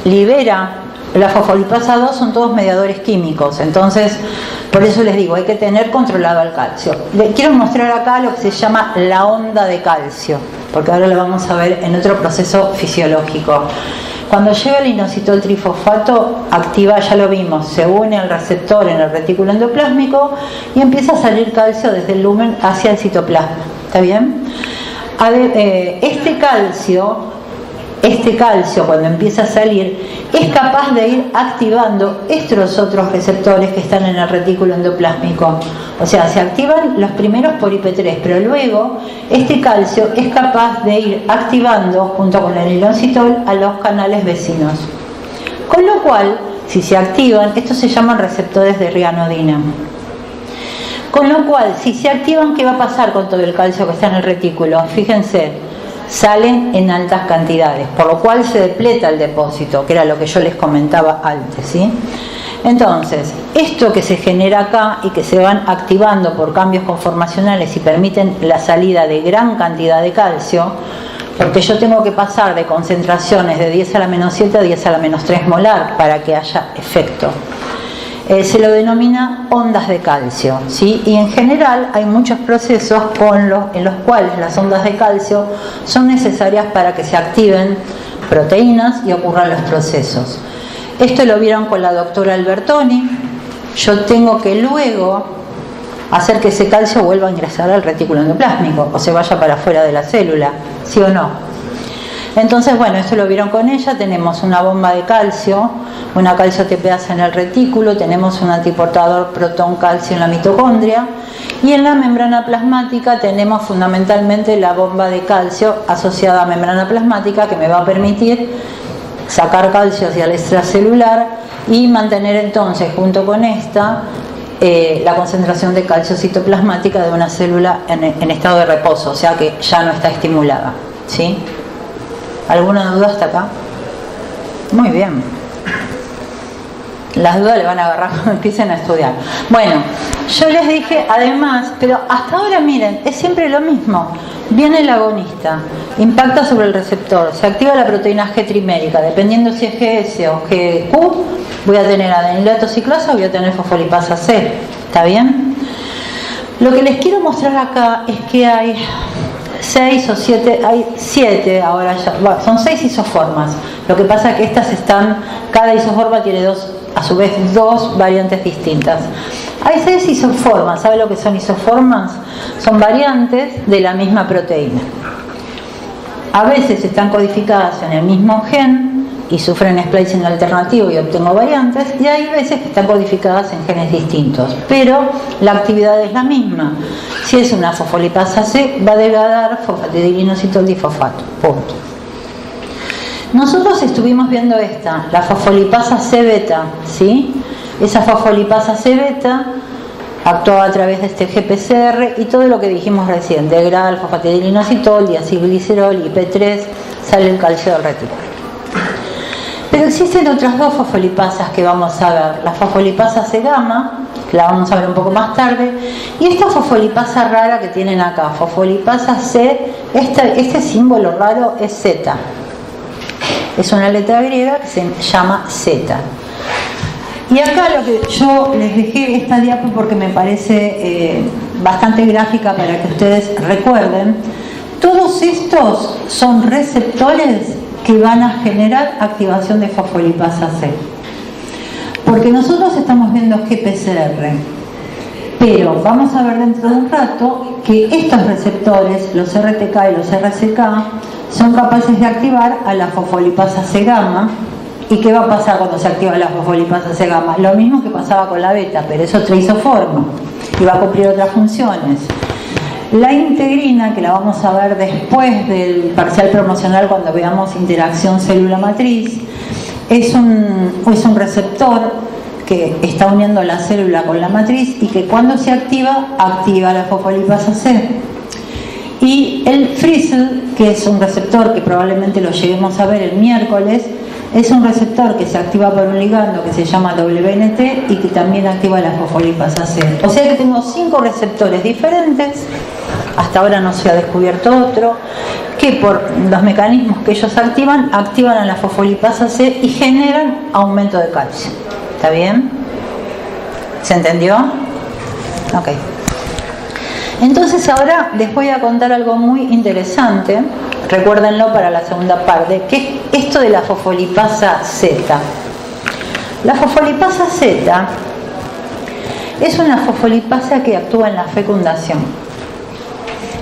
libera la fosfolipasa 2 son todos mediadores químicos, entonces por eso les digo, hay que tener controlado el calcio. Les quiero mostrar acá lo que se llama la onda de calcio, porque ahora lo vamos a ver en otro proceso fisiológico. Cuando llega el inositol trifosfato, activa, ya lo vimos, se une al receptor en el retículo endoplásmico y empieza a salir calcio desde el lumen hacia el citoplasma. ¿Está bien? Este calcio cuando empieza a salir es capaz de ir activando estos otros receptores que están en el retículo endoplásmico. O sea, se activan los primeros por IP3, pero luego este calcio es capaz de ir activando junto con el inositol a los canales vecinos. Con lo cual, si se activan, estos se llaman receptores de rianodina. Con lo cual, si se activan, ¿qué va a pasar con todo el calcio que está en el retículo? Fíjense, salen en altas cantidades, por lo cual se depleta el depósito, que era lo que yo les comentaba antes, ¿sí? Entonces, esto que se genera acá y que se van activando por cambios conformacionales y permiten la salida de gran cantidad de calcio, porque yo tengo que pasar de concentraciones de 10 a la menos 7 a 10 a la menos 3 molar para que haya efecto. Se lo denomina ondas de calcio, ¿sí? Y en general hay muchos procesos en los cuales las ondas de calcio son necesarias para que se activen proteínas y ocurran los procesos. Esto lo vieron con la doctora Albertoni. Yo tengo que luego hacer que ese calcio vuelva a ingresar al retículo endoplásmico o se vaya para afuera de la célula, ¿sí o no? Entonces, bueno, esto lo vieron con ella. Tenemos una bomba de calcio, una calcio-ATPasa en el retículo, tenemos un antiportador protón-calcio en la mitocondria y en la membrana plasmática tenemos fundamentalmente la bomba de calcio asociada a membrana plasmática que me va a permitir sacar calcio hacia el extracelular y mantener entonces junto con esta la concentración de calcio citoplasmática de una célula en estado de reposo, o sea que ya no está estimulada, ¿sí? ¿Alguna duda hasta acá? Muy bien. Las dudas le van a agarrar cuando empiecen a estudiar. Bueno, yo les dije además, pero hasta ahora miren, es siempre lo mismo. Viene el agonista, impacta sobre el receptor, se activa la proteína G trimérica, dependiendo si es GS o GQ, voy a tener adenilato ciclosa o voy a tener fosfolipasa C. ¿Está bien? Lo que les quiero mostrar acá es que hay 6 o 7, hay 7 ahora ya, bueno, son 6 isoformas. Lo que pasa es que estas cada isoforma tiene a su vez dos variantes distintas. Hay 6 isoformas. ¿Sabe lo que son isoformas? Son variantes de la misma proteína. A veces están codificadas en el mismo gen y sufren splicing alternativo y obtengo variantes, y hay veces que están codificadas en genes distintos, pero la actividad es la misma. Si es una fosfolipasa C, va a degradar fosfatidilinositol difosfato. Punto. Nosotros estuvimos viendo la fosfolipasa C-beta, ¿sí? Esa fosfolipasa C-beta actuaba a través de este GPCR y todo lo que dijimos recién, degrada el fosfatidilinositol, diacilglicerol, IP3, sale el calcio del retículo. Pero existen otras dos fosfolipasas que vamos a ver, la fosfolipasa C-gamma, que la vamos a ver un poco más tarde, y esta fosfolipasa rara que tienen acá, fosfolipasa C, este símbolo raro es Z. Es una letra griega que se llama Z. Y acá lo que yo les dejé esta diapo porque me parece bastante gráfica para que ustedes recuerden. Todos estos son receptores que van a generar activación de fosfolipasa C. Porque nosotros estamos viendo GPCR, pero vamos a ver dentro de un rato que estos receptores, los RTK y los RCK, son capaces de activar a la fosfolipasa C gamma. ¿Y qué va a pasar cuando se activa la fosfolipasa C gamma? Lo mismo que pasaba con la beta, pero es otra isoforma y va a cumplir otras funciones. La integrina, que la vamos a ver después del parcial promocional cuando veamos interacción célula-matriz, es un receptor que está uniendo la célula con la matriz y que cuando se activa la fosfolipasa C. Y el Frizzle, que es un receptor que probablemente lo lleguemos a ver el miércoles, es un receptor que se activa por un ligando que se llama WNT y que también activa la fosfolipasa C. O sea que tengo 5 receptores diferentes, hasta ahora no se ha descubierto otro, que por los mecanismos que ellos activan a la fosfolipasa C y generan aumento de calcio. ¿Está bien? ¿Se entendió? Ok. Entonces ahora les voy a contar algo muy interesante, recuérdenlo para la segunda parte, que es esto de la fosfolipasa Z. La fosfolipasa Z es una fosfolipasa que actúa en la fecundación.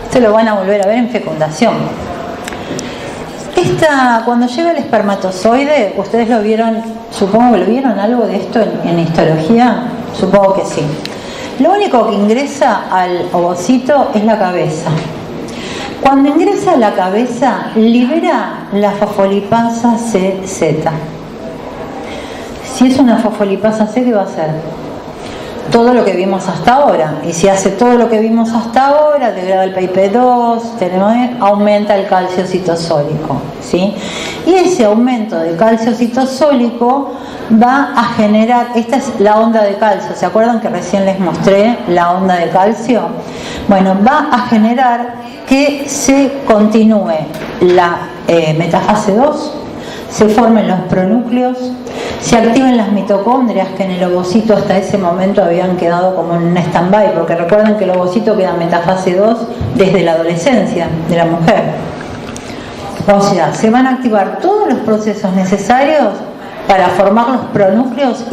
Esto lo van a volver a ver en fecundación. Cuando llega el espermatozoide, ustedes lo vieron, supongo que lo vieron algo de esto en histología, supongo que sí. Lo único que ingresa al ovocito es la cabeza. Cuando ingresa a la cabeza, libera la fosfolipasa CZ. Si es una fosfolipasa C, ¿qué va a hacer? Todo lo que vimos hasta ahora. Y si hace todo lo que vimos hasta ahora, degrada el PIP2, aumenta el calcio citosólico, ¿sí? Y ese aumento de calcio citosólico va a generar, esta es la onda de calcio, ¿se acuerdan que recién les mostré la onda de calcio? Bueno, va a generar que se continúe la metafase 2, se formen los pronúcleos, se activen las mitocondrias que en el ovocito hasta ese momento habían quedado como en un stand-by, porque recuerden que el ovocito queda en metafase 2 desde la adolescencia de la mujer. O sea, se van a activar todos los procesos necesarios para formar los pronúcleos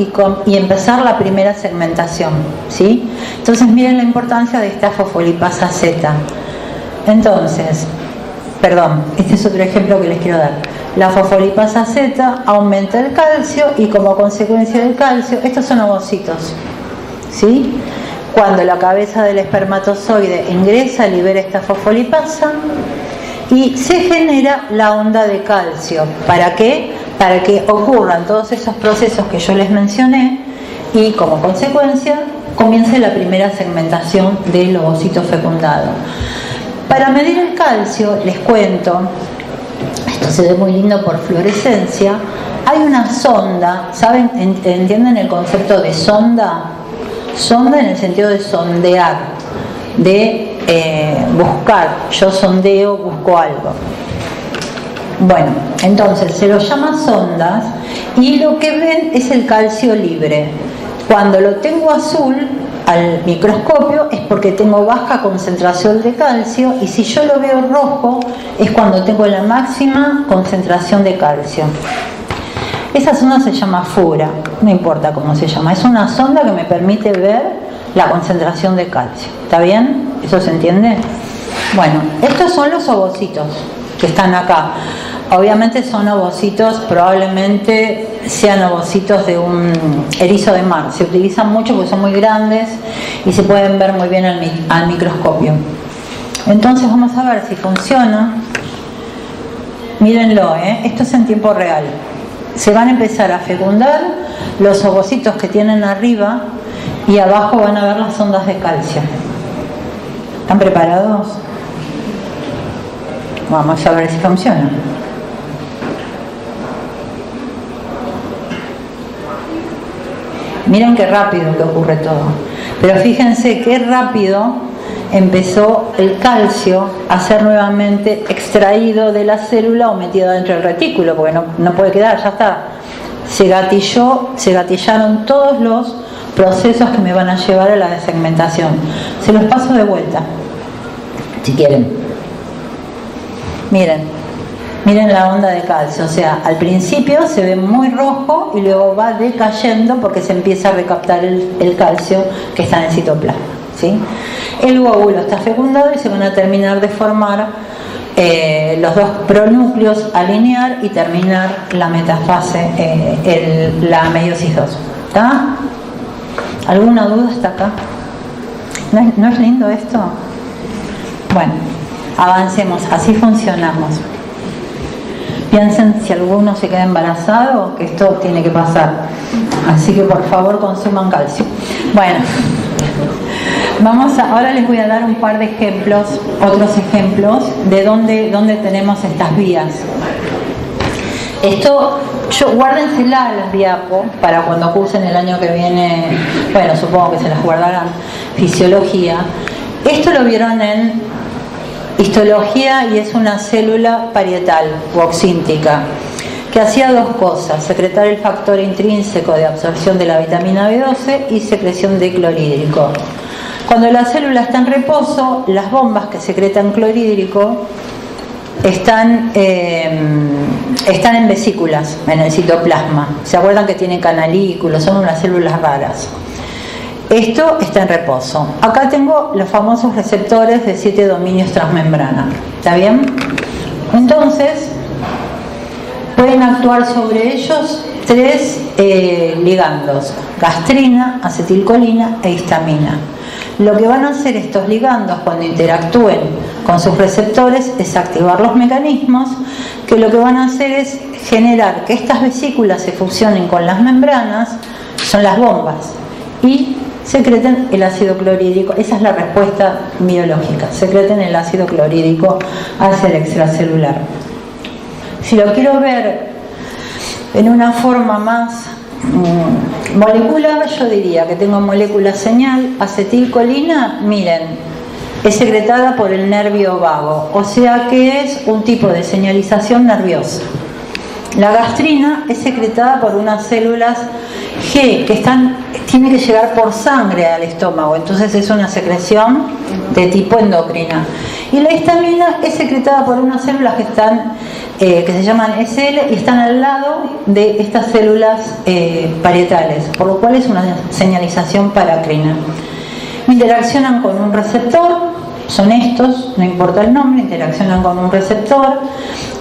y empezar la primera segmentación, ¿sí? Entonces miren la importancia de esta fosfolipasa Z. Entonces, este es otro ejemplo que les quiero dar. La fosfolipasa Z aumenta el calcio y como consecuencia del calcio, estos son ovocitos, ¿sí? Cuando la cabeza del espermatozoide ingresa, libera esta fosfolipasa y se genera la onda de calcio. ¿Para qué? Para que ocurran todos esos procesos que yo les mencioné y como consecuencia comience la primera segmentación del ovocito fecundado. Para medir el calcio, les cuento, esto se ve muy lindo por fluorescencia, hay una sonda, ¿saben? ¿Entienden el concepto de sonda? Sonda en el sentido de sondear, de buscar, yo sondeo, busco algo. Bueno, entonces se lo llama sondas y lo que ven es el calcio libre. Cuando lo tengo azul al microscopio es porque tengo baja concentración de calcio y si yo lo veo rojo es cuando tengo la máxima concentración de calcio. Esa sonda se llama FURA, no importa cómo se llama, es una sonda que me permite ver la concentración de calcio. ¿Está bien? ¿Eso se entiende? Bueno, estos son los ovocitos que están acá. Obviamente son ovocitos, probablemente sean ovocitos de un erizo de mar. Se utilizan mucho porque son muy grandes y se pueden ver muy bien al microscopio. Entonces vamos a ver si funciona. Mírenlo, esto es en tiempo real. Se van a empezar a fecundar los ovocitos que tienen arriba y abajo van a ver las ondas de calcio. ¿Están preparados? Vamos a ver si funciona. Miren qué rápido que ocurre todo. Pero fíjense qué rápido empezó el calcio a ser nuevamente extraído de la célula o metido dentro del retículo, porque no puede quedar, ya está. Se gatillaron todos los procesos que me van a llevar a la desegmentación. Se los paso de vuelta, si quieren. Miren, Miren la onda de calcio, o sea, al principio se ve muy rojo y luego va decayendo porque se empieza a recaptar el calcio que está en el citoplasma, ¿sí? El óvulo está fecundado y se van a terminar de formar los dos pronúcleos, alinear y terminar la metafase, la meiosis 2. ¿Está? ¿Alguna duda hasta acá? ¿No es lindo esto? Bueno, avancemos, así funcionamos. Piensen si alguno se queda embarazado, que esto tiene que pasar. Así que por favor consuman calcio. Bueno, ahora les voy a dar un par de ejemplos, otros ejemplos de dónde tenemos estas vías. Esto, guárdensela las diapos para cuando cursen el año que viene, bueno, supongo que se las guardarán, fisiología. Esto lo vieron en histología y es una célula parietal o oxíntica que hacía dos cosas: secretar el factor intrínseco de absorción de la vitamina B12 y secreción de clorhídrico. Cuando la célula está en reposo, las bombas que secretan clorhídrico están en vesículas, en el citoplasma. ¿Se acuerdan que tienen canalículos? Son unas células raras. Esto está en reposo. Acá tengo los famosos receptores de 7 dominios transmembrana. ¿Está bien? Entonces, pueden actuar sobre ellos 3 ligandos: gastrina, acetilcolina e histamina. Lo que van a hacer estos ligandos cuando interactúen con sus receptores es activar los mecanismos que lo que van a hacer es generar que estas vesículas se fusionen con las membranas, son las bombas, y secreten el ácido clorhídrico. Esa es la respuesta biológica: secreten el ácido clorhídrico hacia el extracelular. Si lo quiero ver en una forma más molecular, yo diría que tengo molécula señal. Acetilcolina, miren, es secretada por el nervio vago, o sea que es un tipo de señalización nerviosa. La gastrina es secretada por unas células G que tiene que llegar por sangre al estómago, entonces es una secreción de tipo endocrina. Y la histamina es secretada por unas células que se llaman SL y están al lado de estas células parietales, por lo cual es una señalización paracrina. Interaccionan con un receptor, son estos, no importa el nombre, interaccionan con un receptor,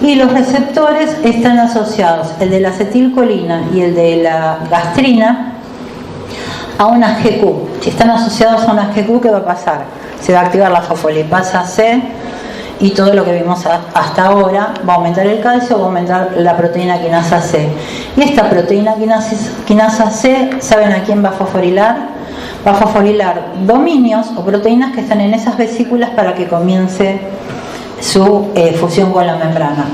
y los receptores están asociados, el de la acetilcolina y el de la gastrina, a una GQ. Si están asociados a una GQ, ¿qué va a pasar? Se va a activar la fosfolipasa C y todo lo que vimos hasta ahora. Va a aumentar el calcio, va a aumentar la proteína quinasa C. Y esta proteína quinasa C, ¿saben a quién va a fosforilar? Va a fosforilar dominios o proteínas que están en esas vesículas para que comience su fusión con la membrana.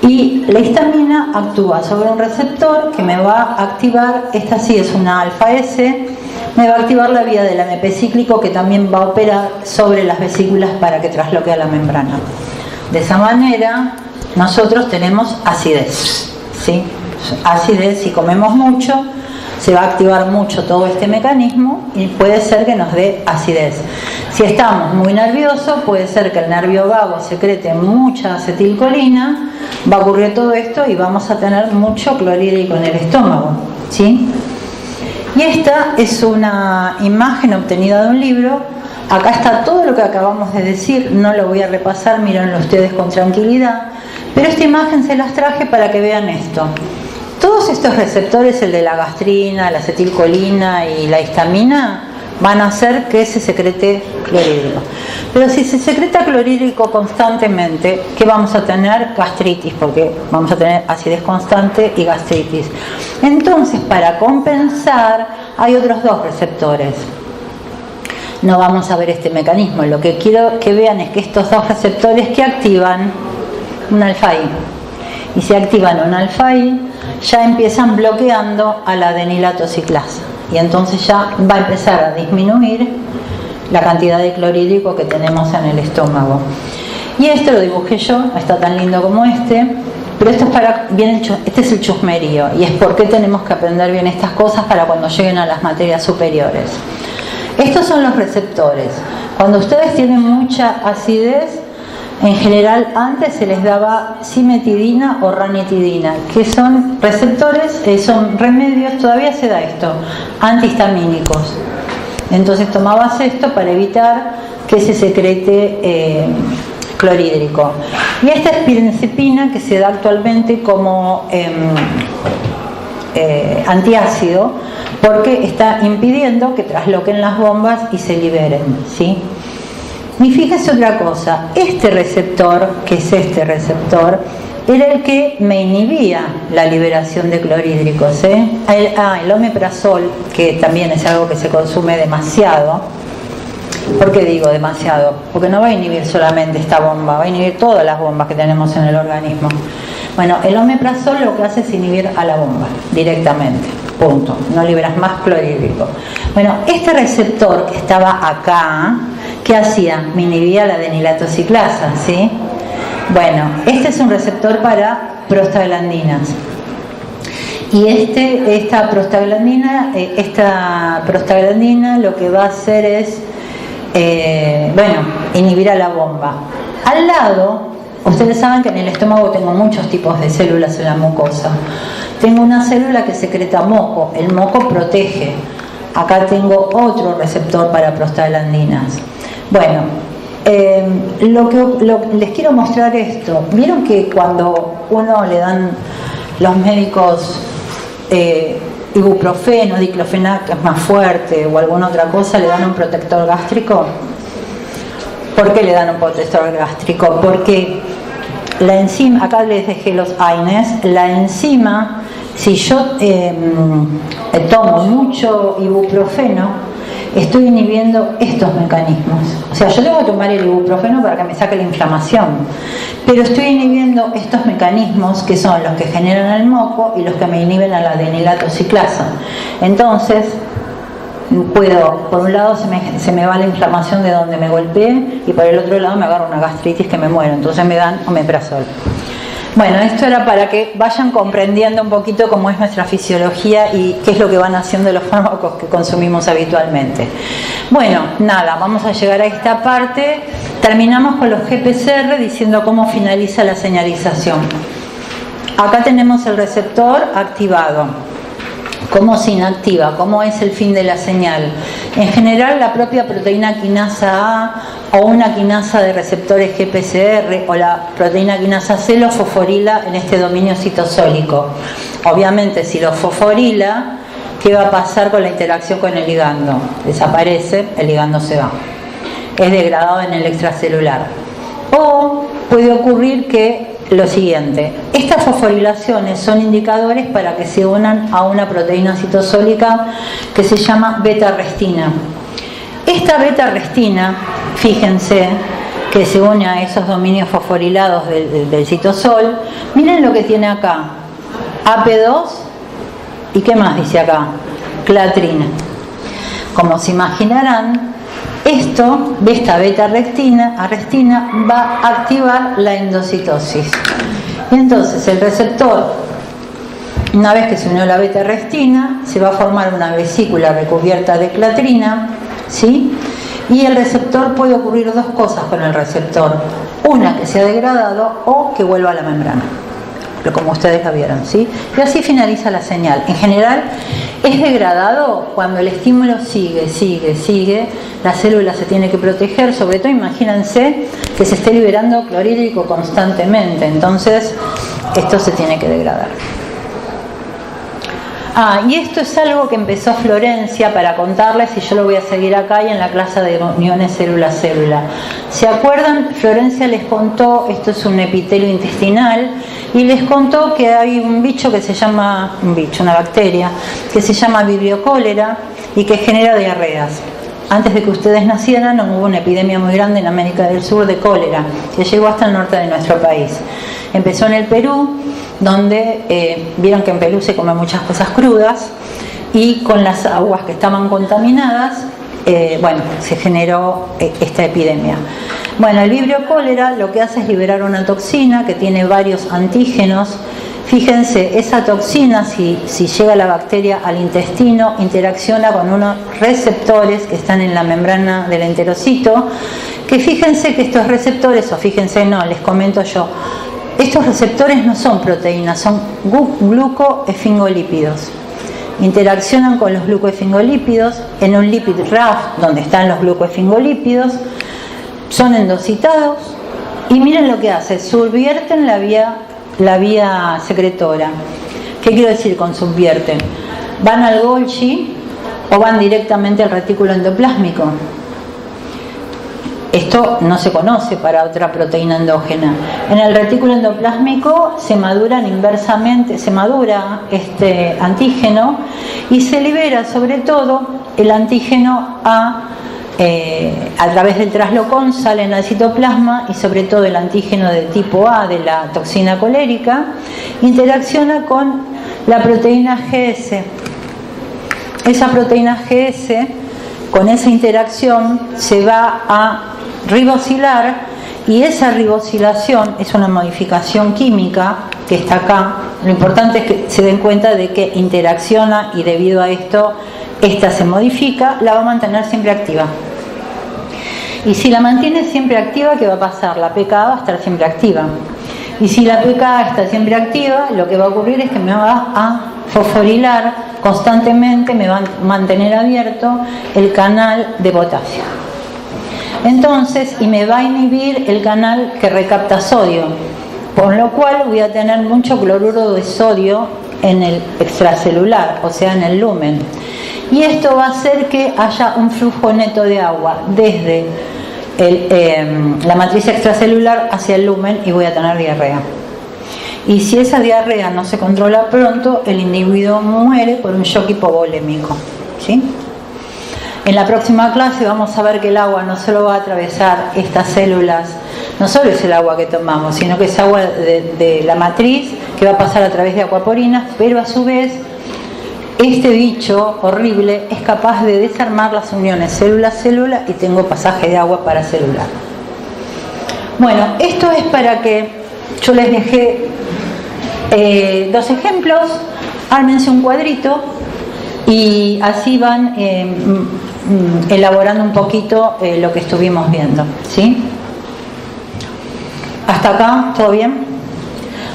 Y la histamina actúa sobre un receptor que me va a activar, esta sí es una alfa-S, me va a activar la vía del AMP cíclico, que también va a operar sobre las vesículas para que trasloque a la membrana. De esa manera nosotros tenemos acidez, ¿sí? Acidez, si comemos mucho, se va a activar mucho todo este mecanismo y puede ser que nos dé acidez. Si estamos muy nerviosos, puede ser que el nervio vago secrete mucha acetilcolina, va a ocurrir todo esto y vamos a tener mucho clorhídrico en el estómago, ¿sí? Y esta es una imagen obtenida de un libro. Acá está todo lo que acabamos de decir, no lo voy a repasar, mírenlo ustedes con tranquilidad, pero esta imagen se las traje para que vean esto. Todos estos receptores, el de la gastrina, la acetilcolina y la histamina, van a hacer que se secrete clorhídrico. Pero si se secreta clorhídrico constantemente, ¿qué vamos a tener? Gastritis, porque vamos a tener acidez constante y gastritis. Entonces, para compensar, hay otros 2 receptores. No vamos a ver este mecanismo. Lo que quiero que vean es que estos 2 receptores que activan un alfa-I. Y si activan un alfa-I, ya empiezan bloqueando a la adenilato ciclasa. Y entonces ya va a empezar a disminuir la cantidad de clorhídrico que tenemos en el estómago. Y este lo dibujé yo, no está tan lindo como este, pero esto es este es el chusmerío, y es por qué tenemos que aprender bien estas cosas para cuando lleguen a las materias superiores. Estos son los receptores. Cuando ustedes tienen mucha acidez, En general, antes se les daba cimetidina o ranitidina, que son receptores, son remedios, todavía se da esto, antihistamínicos. Entonces tomabas esto para evitar que se secrete clorhídrico. Y esta es pirencipina, que se da actualmente como antiácido, porque está impidiendo que trasloquen las bombas y se liberen, ¿sí? Y fíjese otra cosa, este receptor, que es este receptor, era el que me inhibía la liberación de clorhídricos, el omeprazol, que también es algo que se consume demasiado. ¿Por qué digo demasiado? Porque no va a inhibir solamente esta bomba, va a inhibir todas las bombas que tenemos en el organismo. Bueno, el omeprazol lo que hace es inhibir a la bomba directamente, punto, no liberas más clorhídrico. Bueno, este receptor que estaba acá, ¿qué hacía? Me inhibía la denilatociclasa, ¿sí? Bueno, este es un receptor para prostaglandinas. Y esta prostaglandina lo que va a hacer es, inhibir a la bomba. Al lado, ustedes saben que en el estómago tengo muchos tipos de células en la mucosa. Tengo una célula que secreta moco, el moco protege. Acá tengo otro receptor para prostaglandinas. Bueno, les quiero mostrar esto. Vieron que cuando uno le dan los médicos ibuprofeno, diclofenac, que es más fuerte, o alguna otra cosa, le dan un protector gástrico? ¿Por qué le dan un protector gástrico? Porque la enzima, acá les dejé los AINES, la enzima, si yo tomo mucho ibuprofeno, estoy inhibiendo estos mecanismos. O sea, yo tengo que tomar el ibuprofeno para que me saque la inflamación, pero estoy inhibiendo estos mecanismos que son los que generan el moco y los que me inhiben a la denilatociclasa. Entonces, por un lado se me va la inflamación de donde me golpeé y por el otro lado me agarro una gastritis que me muero, entonces me dan omeprazol. Bueno, esto era para que vayan comprendiendo un poquito cómo es nuestra fisiología y qué es lo que van haciendo los fármacos que consumimos habitualmente. Bueno, nada, vamos a llegar a esta parte. Terminamos con los GPCR diciendo cómo finaliza la señalización. Acá tenemos el receptor activado. ¿Cómo se inactiva? ¿Cómo es el fin de la señal? En general, la propia proteína quinasa A o una quinasa de receptores GPCR o la proteína quinasa C lo fosforila en este dominio citosólico. Obviamente, si lo fosforila, ¿qué va a pasar con la interacción con el ligando? Desaparece, el ligando se va. Es degradado en el extracelular. O puede ocurrir que lo siguiente, estas fosforilaciones son indicadores para que se unan a una proteína citosólica que se llama beta-arrestina. Esta beta-arrestina, fíjense, que se une a esos dominios fosforilados del citosol. Miren lo que tiene acá, AP2 y ¿qué más dice acá? Clatrina. Como se imaginarán, esta beta-arrestina va a activar la endocitosis. Y entonces el receptor, una vez que se unió la beta-arrestina, se va a formar una vesícula recubierta de clatrina, ¿sí? Y el receptor, puede ocurrir dos cosas con el receptor: una, que sea degradado, o que vuelva a la membrana, como ustedes la vieron, ¿sí? Y así finaliza la señal. En general es degradado cuando el estímulo sigue, la célula se tiene que proteger, sobre todo imagínense que se esté liberando clorhídrico constantemente, entonces esto se tiene que degradar. Y esto es algo que empezó Florencia para contarles, y yo lo voy a seguir acá y en la clase de uniones célula-célula. ¿Se acuerdan? Florencia les contó, esto es un epitelio intestinal, y les contó que hay un bicho que se llama, una bacteria, que se llama Vibrio cholera y que genera diarreas. Antes de que ustedes nacieran hubo una epidemia muy grande en América del Sur de cólera, que llegó hasta el norte de nuestro país. Empezó en el Perú, donde vieron que en Perú se comen muchas cosas crudas, y con las aguas que estaban contaminadas, se generó esta epidemia. Bueno, el Vibrio cholera lo que hace es liberar una toxina que tiene varios antígenos. Fíjense, esa toxina, si llega la bacteria al intestino, interacciona con unos receptores que están en la membrana del enterocito, que fíjense que estos receptores, o fíjense no, les comento yo, estos receptores no son proteínas, son glucoesfingolípidos. Interaccionan con los glucoesfingolípidos en un lipid raft donde están los glucoesfingolípidos, son endocitados y miren lo que hace, subvierten la vía secretora. ¿Qué quiero decir con subvierten? Van al Golgi o van directamente al retículo endoplásmico. Esto no se conoce para otra proteína endógena. En el retículo endoplásmico se madura este antígeno y se libera sobre todo el antígeno a través del traslocón salen al citoplasma y sobre todo el antígeno de tipo A de la toxina colérica interacciona con la proteína GS. Esa proteína GS con esa interacción se va a ribosilar y esa ribosilación es una modificación química que está acá. Lo importante es que se den cuenta de que interacciona y debido a esto esta se modifica, la va a mantener siempre activa. Y si la mantiene siempre activa, ¿qué va a pasar? La pKa va a estar siempre activa. Y si la pKa está siempre activa, lo que va a ocurrir es que me va a fosforilar constantemente, me va a mantener abierto el canal de potasio. Entonces, y me va a inhibir el canal que recapta sodio, por lo cual voy a tener mucho cloruro de sodio en el extracelular, o sea, en el lumen. Y esto va a hacer que haya un flujo neto de agua desde la matriz extracelular hacia el lumen y voy a tener diarrea. Y si esa diarrea no se controla pronto, el individuo muere por un shock hipovolémico, ¿sí? En la próxima clase vamos a ver que el agua no solo va a atravesar estas células, no solo es el agua que tomamos, sino que es agua de la matriz que va a pasar a través de acuaporinas, pero a su vez este bicho horrible es capaz de desarmar las uniones célula-célula y tengo pasaje de agua paracelular. Bueno, esto es para que yo les dejé dos ejemplos, ármense un cuadrito y así van elaborando un poquito lo que estuvimos viendo, ¿sí? ¿Hasta acá? ¿Todo bien?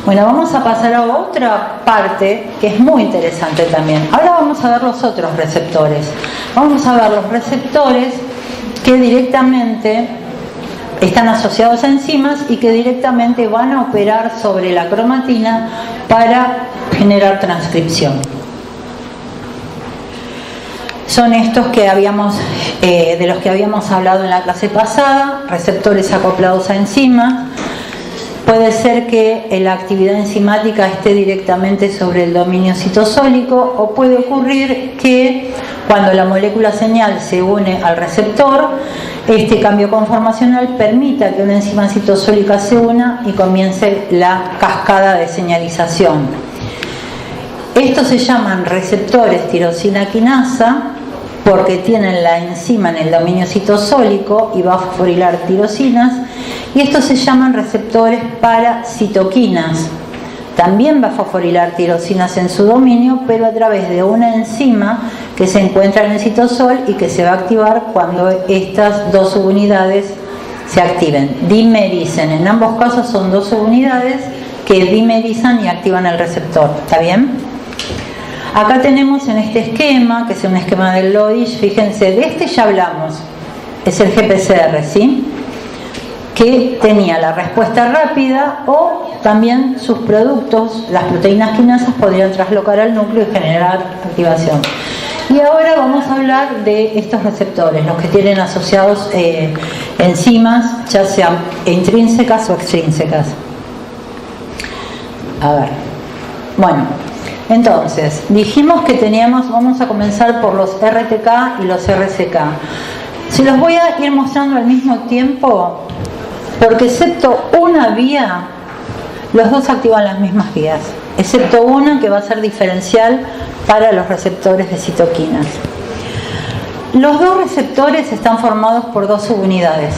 Bueno, vamos a pasar a otra parte que es muy interesante también. Ahora vamos a ver los otros receptores. Vamos a ver los receptores que directamente están asociados a enzimas y que directamente van a operar sobre la cromatina para generar transcripción. Son estos que de los que habíamos hablado en la clase pasada, receptores acoplados a enzimas. Puede ser que la actividad enzimática esté directamente sobre el dominio citosólico o puede ocurrir que cuando la molécula señal se une al receptor, este cambio conformacional permita que una enzima citosólica se una y comience la cascada de señalización. Estos se llaman receptores tirosina quinasa porque tienen la enzima en el dominio citosólico y va a fosforilar tirosinas, y estos se llaman receptores para citoquinas. También va a fosforilar tirosinas en su dominio, pero a través de una enzima que se encuentra en el citosol y que se va a activar cuando estas dos subunidades se activen. Dimericen, en ambos casos son dos subunidades que dimerizan y activan el receptor. ¿Está bien? Acá tenemos en este esquema, que es un esquema del Lodge, fíjense, de este ya hablamos, es el GPCR, ¿sí? Que tenía la respuesta rápida o también sus productos, las proteínas quinasas, podrían traslocar al núcleo y generar activación. Y ahora vamos a hablar de estos receptores, los que tienen asociados enzimas, ya sean intrínsecas o extrínsecas. A ver, bueno. Entonces, dijimos que vamos a comenzar por los RTK y los RCK. Se los voy a ir mostrando al mismo tiempo, porque excepto una vía, los dos activan las mismas vías, excepto una que va a ser diferencial para los receptores de citoquinas. Los dos receptores están formados por dos subunidades.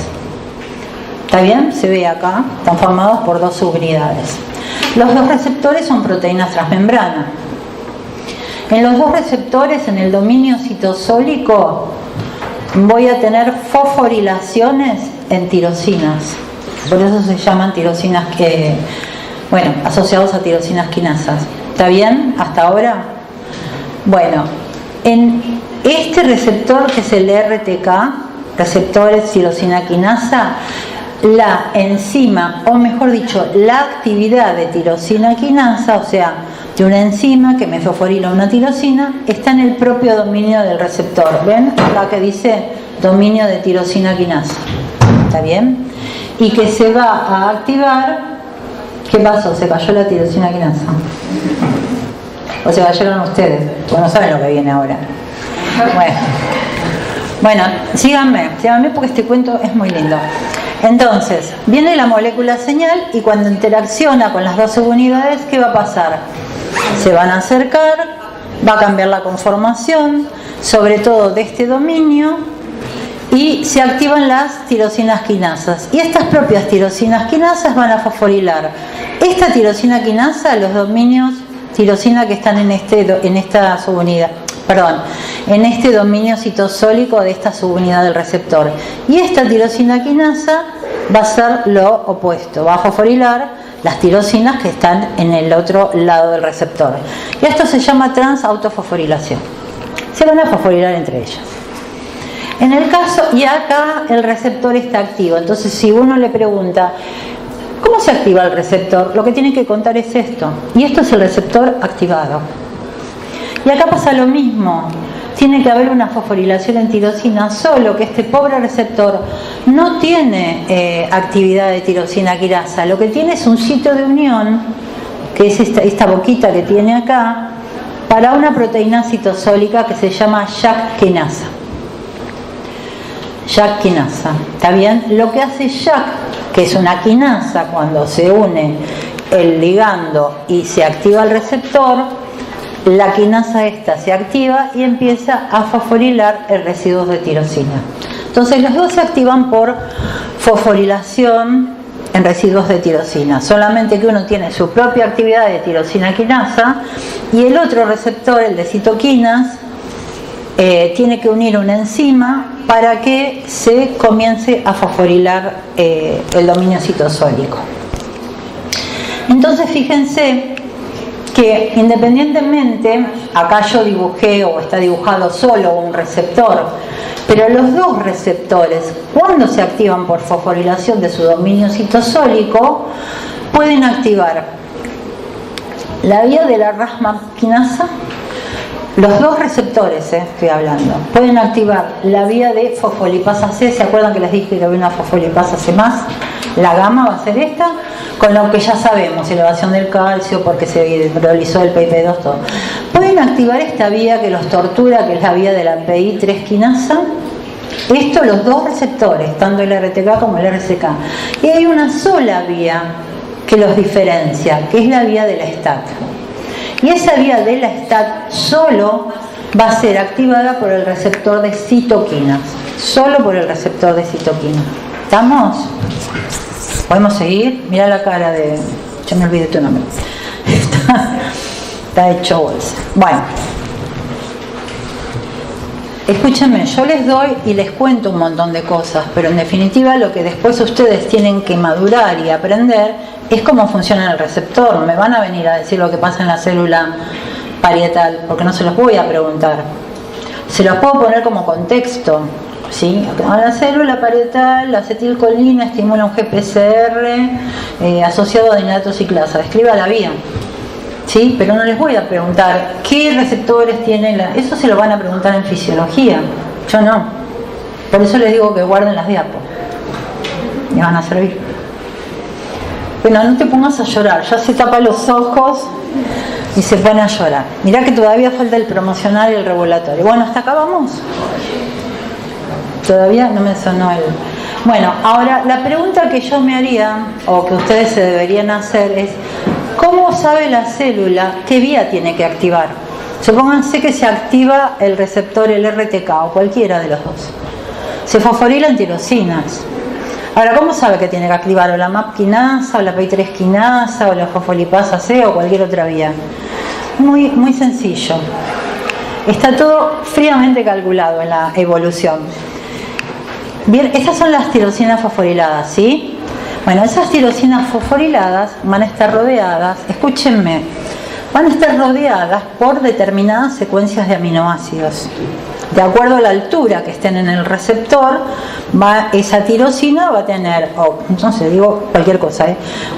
¿Está bien? Se ve acá, están formados por dos subunidades. Los dos receptores son proteínas transmembrana. En los dos receptores, en el dominio citosólico, voy a tener fosforilaciones en tirosinas. Por eso se llaman tirosinas asociados a tirosinas quinasas. ¿Está bien hasta ahora? Bueno, en este receptor que es el RTK, receptor es tirosina quinasa, la enzima, o mejor dicho, la actividad de tirosina quinasa, o sea, de una enzima que mesofosforila una tirosina, está en el propio dominio del receptor. ¿Ven? Acá que dice dominio de tirosina quinasa. ¿Está bien? Y que se va a activar. ¿Qué pasó? ¿Se cayó la tirosina quinasa? ¿O se cayeron ustedes? Pues no saben lo que viene ahora. Bueno, síganme porque este cuento es muy lindo. Entonces, viene la molécula señal y cuando interacciona con las dos subunidades, ¿qué va a pasar? Se van a acercar, va a cambiar la conformación, sobre todo de este dominio, y se activan las tirosinas quinasas. Y estas propias tirosinas quinasas van a fosforilar esta tirosina quinasa, los dominios tirosina que están en esta subunidad. En este dominio citosólico de esta subunidad del receptor. Y esta tirosina quinasa va a ser lo opuesto, va a fosforilar las tirosinas que están en el otro lado del receptor. Y esto se llama transautofosforilación. Se van a fosforilar entre ellas. En el caso, y acá el receptor está activo, entonces si uno le pregunta, ¿cómo se activa el receptor? Lo que tiene que contar es esto, y esto es el receptor activado. Y acá pasa lo mismo, tiene que haber una fosforilación en tirosina, solo que este pobre receptor no tiene actividad de tirosina quinasa, lo que tiene es un sitio de unión, que es esta boquita que tiene acá, para una proteína citosólica que se llama JAK quinasa. JAK quinasa, ¿está bien? Lo que hace JAK, que es una quinasa, cuando se une el ligando y se activa el receptor, la quinasa esta se activa y empieza a fosforilar el residuo de tirosina. Entonces los dos se activan por fosforilación en residuos de tirosina, solamente que uno tiene su propia actividad de tirosina quinasa y el otro receptor, el de citoquinas, tiene que unir una enzima para que se comience a fosforilar el dominio citosólico. Entonces fíjense que independientemente, acá yo dibujé o está dibujado solo un receptor, pero los dos receptores, cuando se activan por fosforilación de su dominio citosólico, pueden activar la vía de la RAS-MAP quinasa. Los dos receptores, estoy hablando, pueden activar la vía de fosfolipasa C. ¿Se acuerdan que les dije que había una fosfolipasa C+? La gamma va a ser esta, con lo que ya sabemos, elevación del calcio, porque se realizó el PIP2, todo. Pueden activar esta vía que los tortura, que es la vía de la PI3 quinasa. Esto, los dos receptores, tanto el RTK como el RCK. Y hay una sola vía que los diferencia, que es la vía de la STAT. Y esa vía de la STAT solo va a ser activada por el receptor de citoquinas. Solo por el receptor de citoquinas. ¿Estamos? ¿Podemos seguir? Mira la cara de... Ya me olvidé tu nombre. Está hecho bolsa. Bueno. Escúchenme, yo les doy y les cuento un montón de cosas, pero en definitiva lo que después ustedes tienen que madurar y aprender es cómo funciona el receptor. No me van a venir a decir lo que pasa en la célula parietal, porque no se los voy a preguntar. Se los puedo poner como contexto, ¿sí? A la célula parietal, la acetilcolina estimula un GPCR asociado a nitrato ciclasa. Describa la vía. ¿Sí? Pero no les voy a preguntar qué receptores tiene eso se lo van a preguntar en fisiología, yo no. Por eso les digo que guarden las diapos, les van a servir. Bueno, no te pongas a llorar, ya se tapa los ojos y se pone a llorar. Mirá que todavía falta el promocional y el regulatorio. Bueno, hasta acá vamos. Todavía no me sonó el... Bueno, ahora la pregunta que yo me haría, o que ustedes se deberían hacer es: ¿cómo sabe la célula qué vía tiene que activar? Supónganse que se activa el receptor, el RTK, o cualquiera de los dos. Se fosforilan tirosinas. Ahora, ¿cómo sabe que tiene que activar o la MAP quinasa, o la PI3 quinasa, o la fosfolipasa C, o cualquier otra vía? Muy, muy sencillo. Está todo fríamente calculado en la evolución. Bien, estas son las tirosinas fosforiladas, ¿sí? Bueno, esas tirosinas fosforiladas van a estar rodeadas, escúchenme, van a estar rodeadas por determinadas secuencias de aminoácidos. De acuerdo a la altura que estén en el receptor, esa tirosina va a tener, no sé, digo cualquier cosa,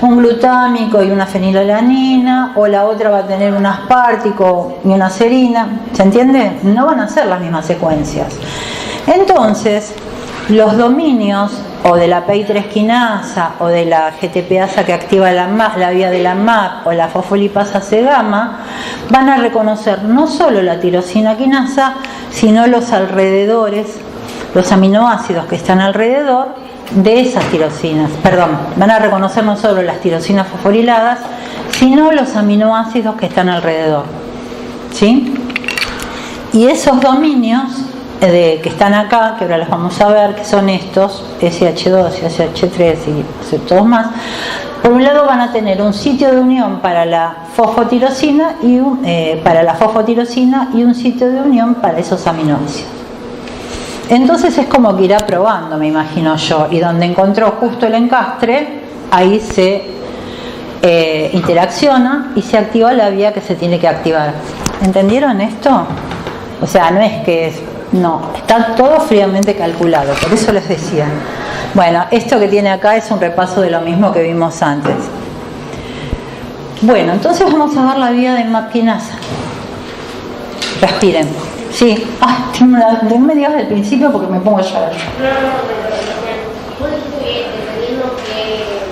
un glutámico y una fenilalanina, o la otra va a tener un aspartico y una serina, ¿se entiende? No van a ser las mismas secuencias. Entonces, los dominios o de la PI3 quinasa o de la GTPasa que activa la vía de la MAP o la fosfolipasa C-gamma van a reconocer no solo la tirosina quinasa, sino los alrededores, los aminoácidos que están alrededor de esas tirosinas. Perdón, van a reconocer no solo las tirosinas fosforiladas, sino los aminoácidos que están alrededor. ¿Sí? Y esos dominios que están acá, que ahora los vamos a ver, que son estos, SH2, SH3 y todos más, por un lado van a tener un sitio de unión para la fosfotirosina y un sitio de unión para esos aminoácidos. Entonces es como que irá probando, me imagino yo, y donde encontró justo el encastre, ahí se interacciona y se activa la vía que se tiene que activar. ¿Entendieron esto? O sea, no es que no, está todo fríamente calculado, por eso les decía. Bueno, esto que tiene acá es un repaso de lo mismo que vimos antes. Bueno, entonces vamos a ver la vía de MAP quinasa. Respiren. Sí. No me digas del principio porque me pongo a llorar. Vos dijiste que dependiendo que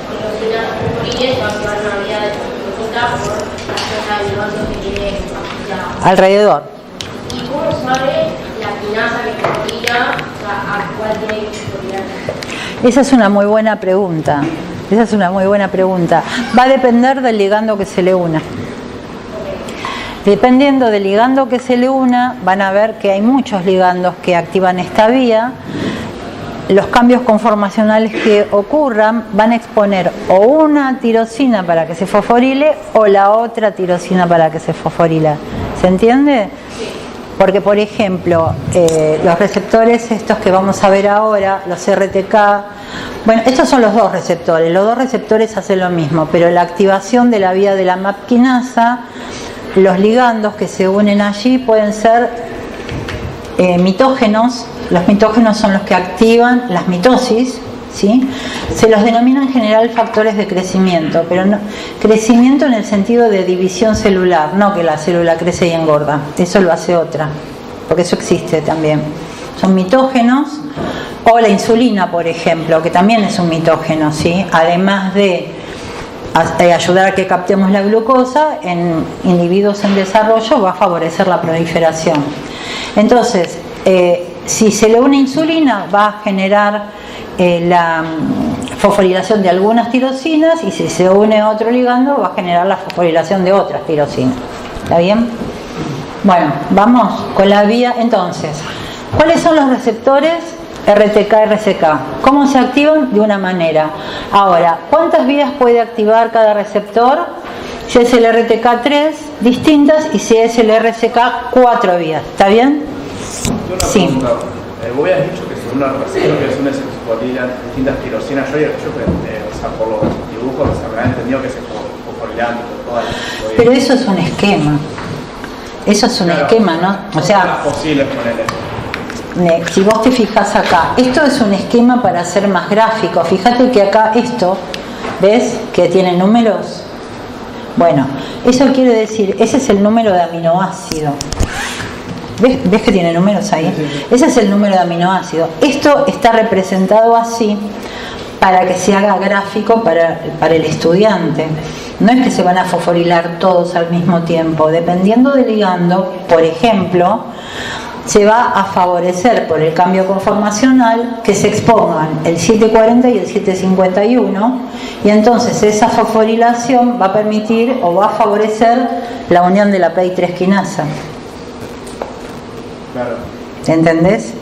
tirosinas fosforiles va a activar una vía de fosfolipasa por la zona de aminoácidos que tiene alrededor. ¿Y cómo sabe la quinasa que fosforila, a cuál tiene que fosforilar? Esa es una muy buena pregunta. Va a depender del ligando que se le una. Dependiendo del ligando que se le una, van a ver que hay muchos ligandos que activan esta vía. Los cambios conformacionales que ocurran van a exponer o una tirosina para que se fosforile o la otra tirosina para que se fosforila. ¿Se entiende? Porque, por ejemplo, los receptores estos que vamos a ver ahora, los RTK, bueno, estos son los dos receptores hacen lo mismo, pero la activación de la vía de la MAP quinasa, los ligandos que se unen allí pueden ser mitógenos. Los mitógenos son los que activan las mitosis, ¿sí? Se los denomina en general factores de crecimiento, pero no, crecimiento en el sentido de división celular, no que la célula crece y engorda, eso lo hace otra, porque eso existe también. Son mitógenos, o la insulina, por ejemplo, que también es un mitógeno, ¿sí? Además de ayudar a que captemos la glucosa, en individuos en desarrollo va a favorecer la proliferación. Entonces, si se le une insulina, va a generar la fosforilación de algunas tirosinas, y si se une otro ligando, va a generar la fosforilación de otras tirosinas. ¿Está bien? Bueno, vamos con la vía. Entonces, ¿cuáles son los receptores RTK, RCK? ¿Cómo se activan? De una manera. Ahora, ¿cuántas vías puede activar cada receptor? Si es el RTK 3, distintas, y si es el RCK 4 vías. ¿Está bien? Sí. Vos habías dicho que según los receptores se fosforilan distintas tirosinas. Yo que por los dibujos había entendido que se fosforilan todas las. Pero eso es un esquema. Eso es un esquema, ¿no? O sea, posibles ponerle. Si vos te fijas acá, esto es un esquema para hacer más gráfico. Fíjate que acá esto, ¿ves? Que tiene números. Bueno, eso quiere decir, ese es el número de aminoácido. ¿Ves que tiene números ahí? Sí. Ese es el número de aminoácido. Esto está representado así para que se haga gráfico para el estudiante. No es que se van a fosforilar todos al mismo tiempo. Dependiendo del ligando, por ejemplo, se va a favorecer por el cambio conformacional que se expongan el 740 y el 751, y entonces esa fosforilación va a permitir o va a favorecer la unión de la PI3 quinasa. Claro. ¿Entendés?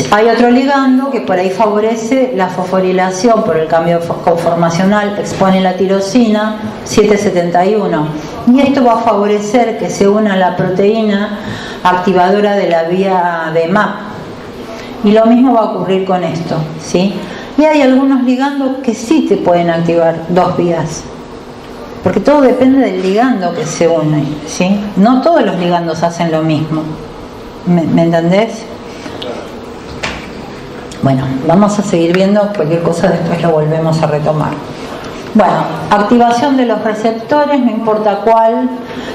Hay otro ligando que por ahí favorece la fosforilación por el cambio conformacional, expone la tirosina 771, y esto va a favorecer que se una la proteína activadora de la vía de MAP. Y lo mismo va a ocurrir con esto, ¿sí? Y hay algunos ligandos que sí te pueden activar dos vías, porque todo depende del ligando que se une, ¿sí? No todos los ligandos hacen lo mismo. ¿Me entendés? Bueno, vamos a seguir viendo, cualquier cosa después lo volvemos a retomar. Bueno, activación de los receptores, no importa cuál.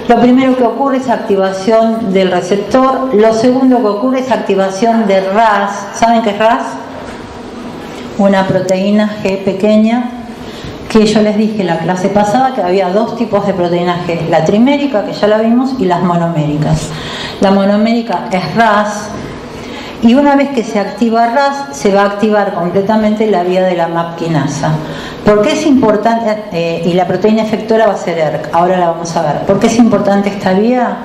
Lo primero que ocurre es activación del receptor. Lo segundo que ocurre es activación de RAS. ¿Saben qué es RAS? Una proteína G pequeña, que yo les dije en la clase pasada que había dos tipos de proteína G, la trimérica, que ya la vimos, y las monoméricas. La monomérica es RAS, y una vez que se activa RAS, se va a activar completamente la vía de la MAP quinasa. ¿Por qué es importante? Y la proteína efectora va a ser ERK, ahora la vamos a ver. ¿Por qué es importante esta vía?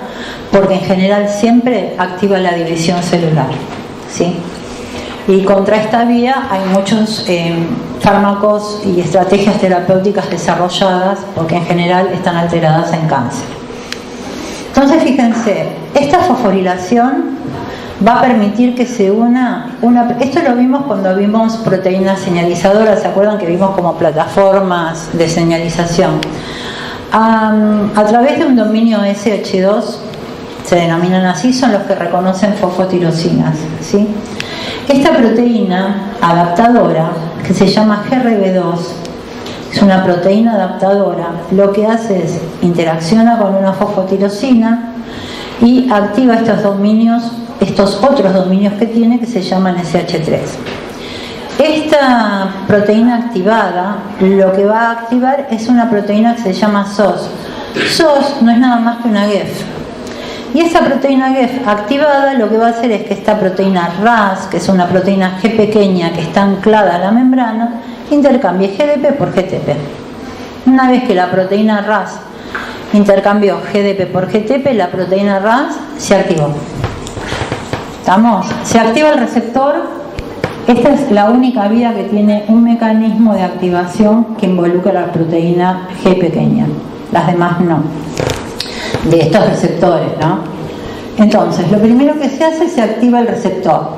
Porque en general siempre activa la división celular, ¿sí? Y contra esta vía hay muchos fármacos y estrategias terapéuticas desarrolladas, porque en general están alteradas en cáncer. Entonces fíjense, esta fosforilación va a permitir que se una... Esto lo vimos cuando vimos proteínas señalizadoras, ¿se acuerdan que vimos como plataformas de señalización? A través de un dominio SH2, se denominan así, son los que reconocen fosfotirosinas, ¿sí? Esta proteína adaptadora, que se llama GRB2, es una proteína adaptadora, lo que hace es interacciona con una fosfotirosina y activa estos otros dominios que tiene, que se llaman SH3. Esta proteína activada, lo que va a activar es una proteína que se llama SOS. SOS no es nada más que una GEF. Y esta proteína GEF activada lo que va a hacer es que esta proteína RAS, que es una proteína G pequeña que está anclada a la membrana, intercambie GDP por GTP. Una vez que la proteína RAS intercambió GDP por GTP, la proteína RAS se activó. ¿Estamos? Se activa el receptor. Esta es la única vía que tiene un mecanismo de activación que involucra a la proteína G pequeña. Las demás no. De estos receptores, ¿no? Entonces, lo primero que se hace, se activa el receptor.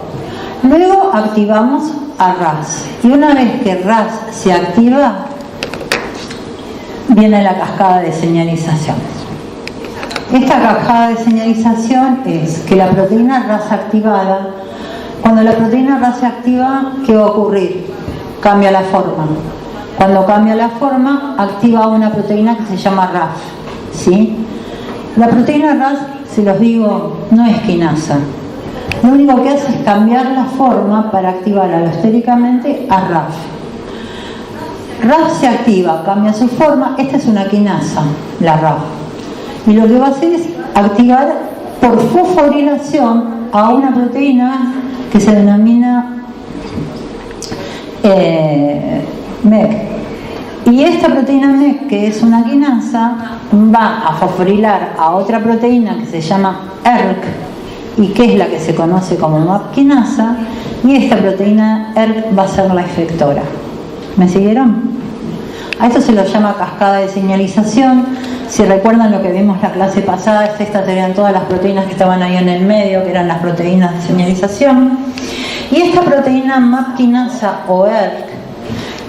Luego activamos a RAS. Y una vez que RAS se activa, viene la cascada de señalización. Esta cascada de señalización es que la proteína RAS activada, cuando la proteína RAS se activa, ¿qué va a ocurrir? Cambia la forma. Cuando cambia la forma, activa una proteína que se llama RAF, ¿sí? La proteína RAS, se los digo, no es quinasa. Lo único que hace es cambiar la forma para activar alostéricamente a RAF. RAF se activa, cambia su forma. Esta es una quinasa, la RAF. Y lo que va a hacer es activar por fosforilación a una proteína que se denomina MEC. Y esta proteína MEC, que es una quinasa, va a fosforilar a otra proteína que se llama ERK, y que es la que se conoce como MAP quinasa, y esta proteína ERK va a ser la efectora. ¿Me siguieron? A esto se lo llama cascada de señalización. Si recuerdan lo que vimos la clase pasada, estas serían todas las proteínas que estaban ahí en el medio, que eran las proteínas de señalización. Y esta proteína MAP quinasa o ERK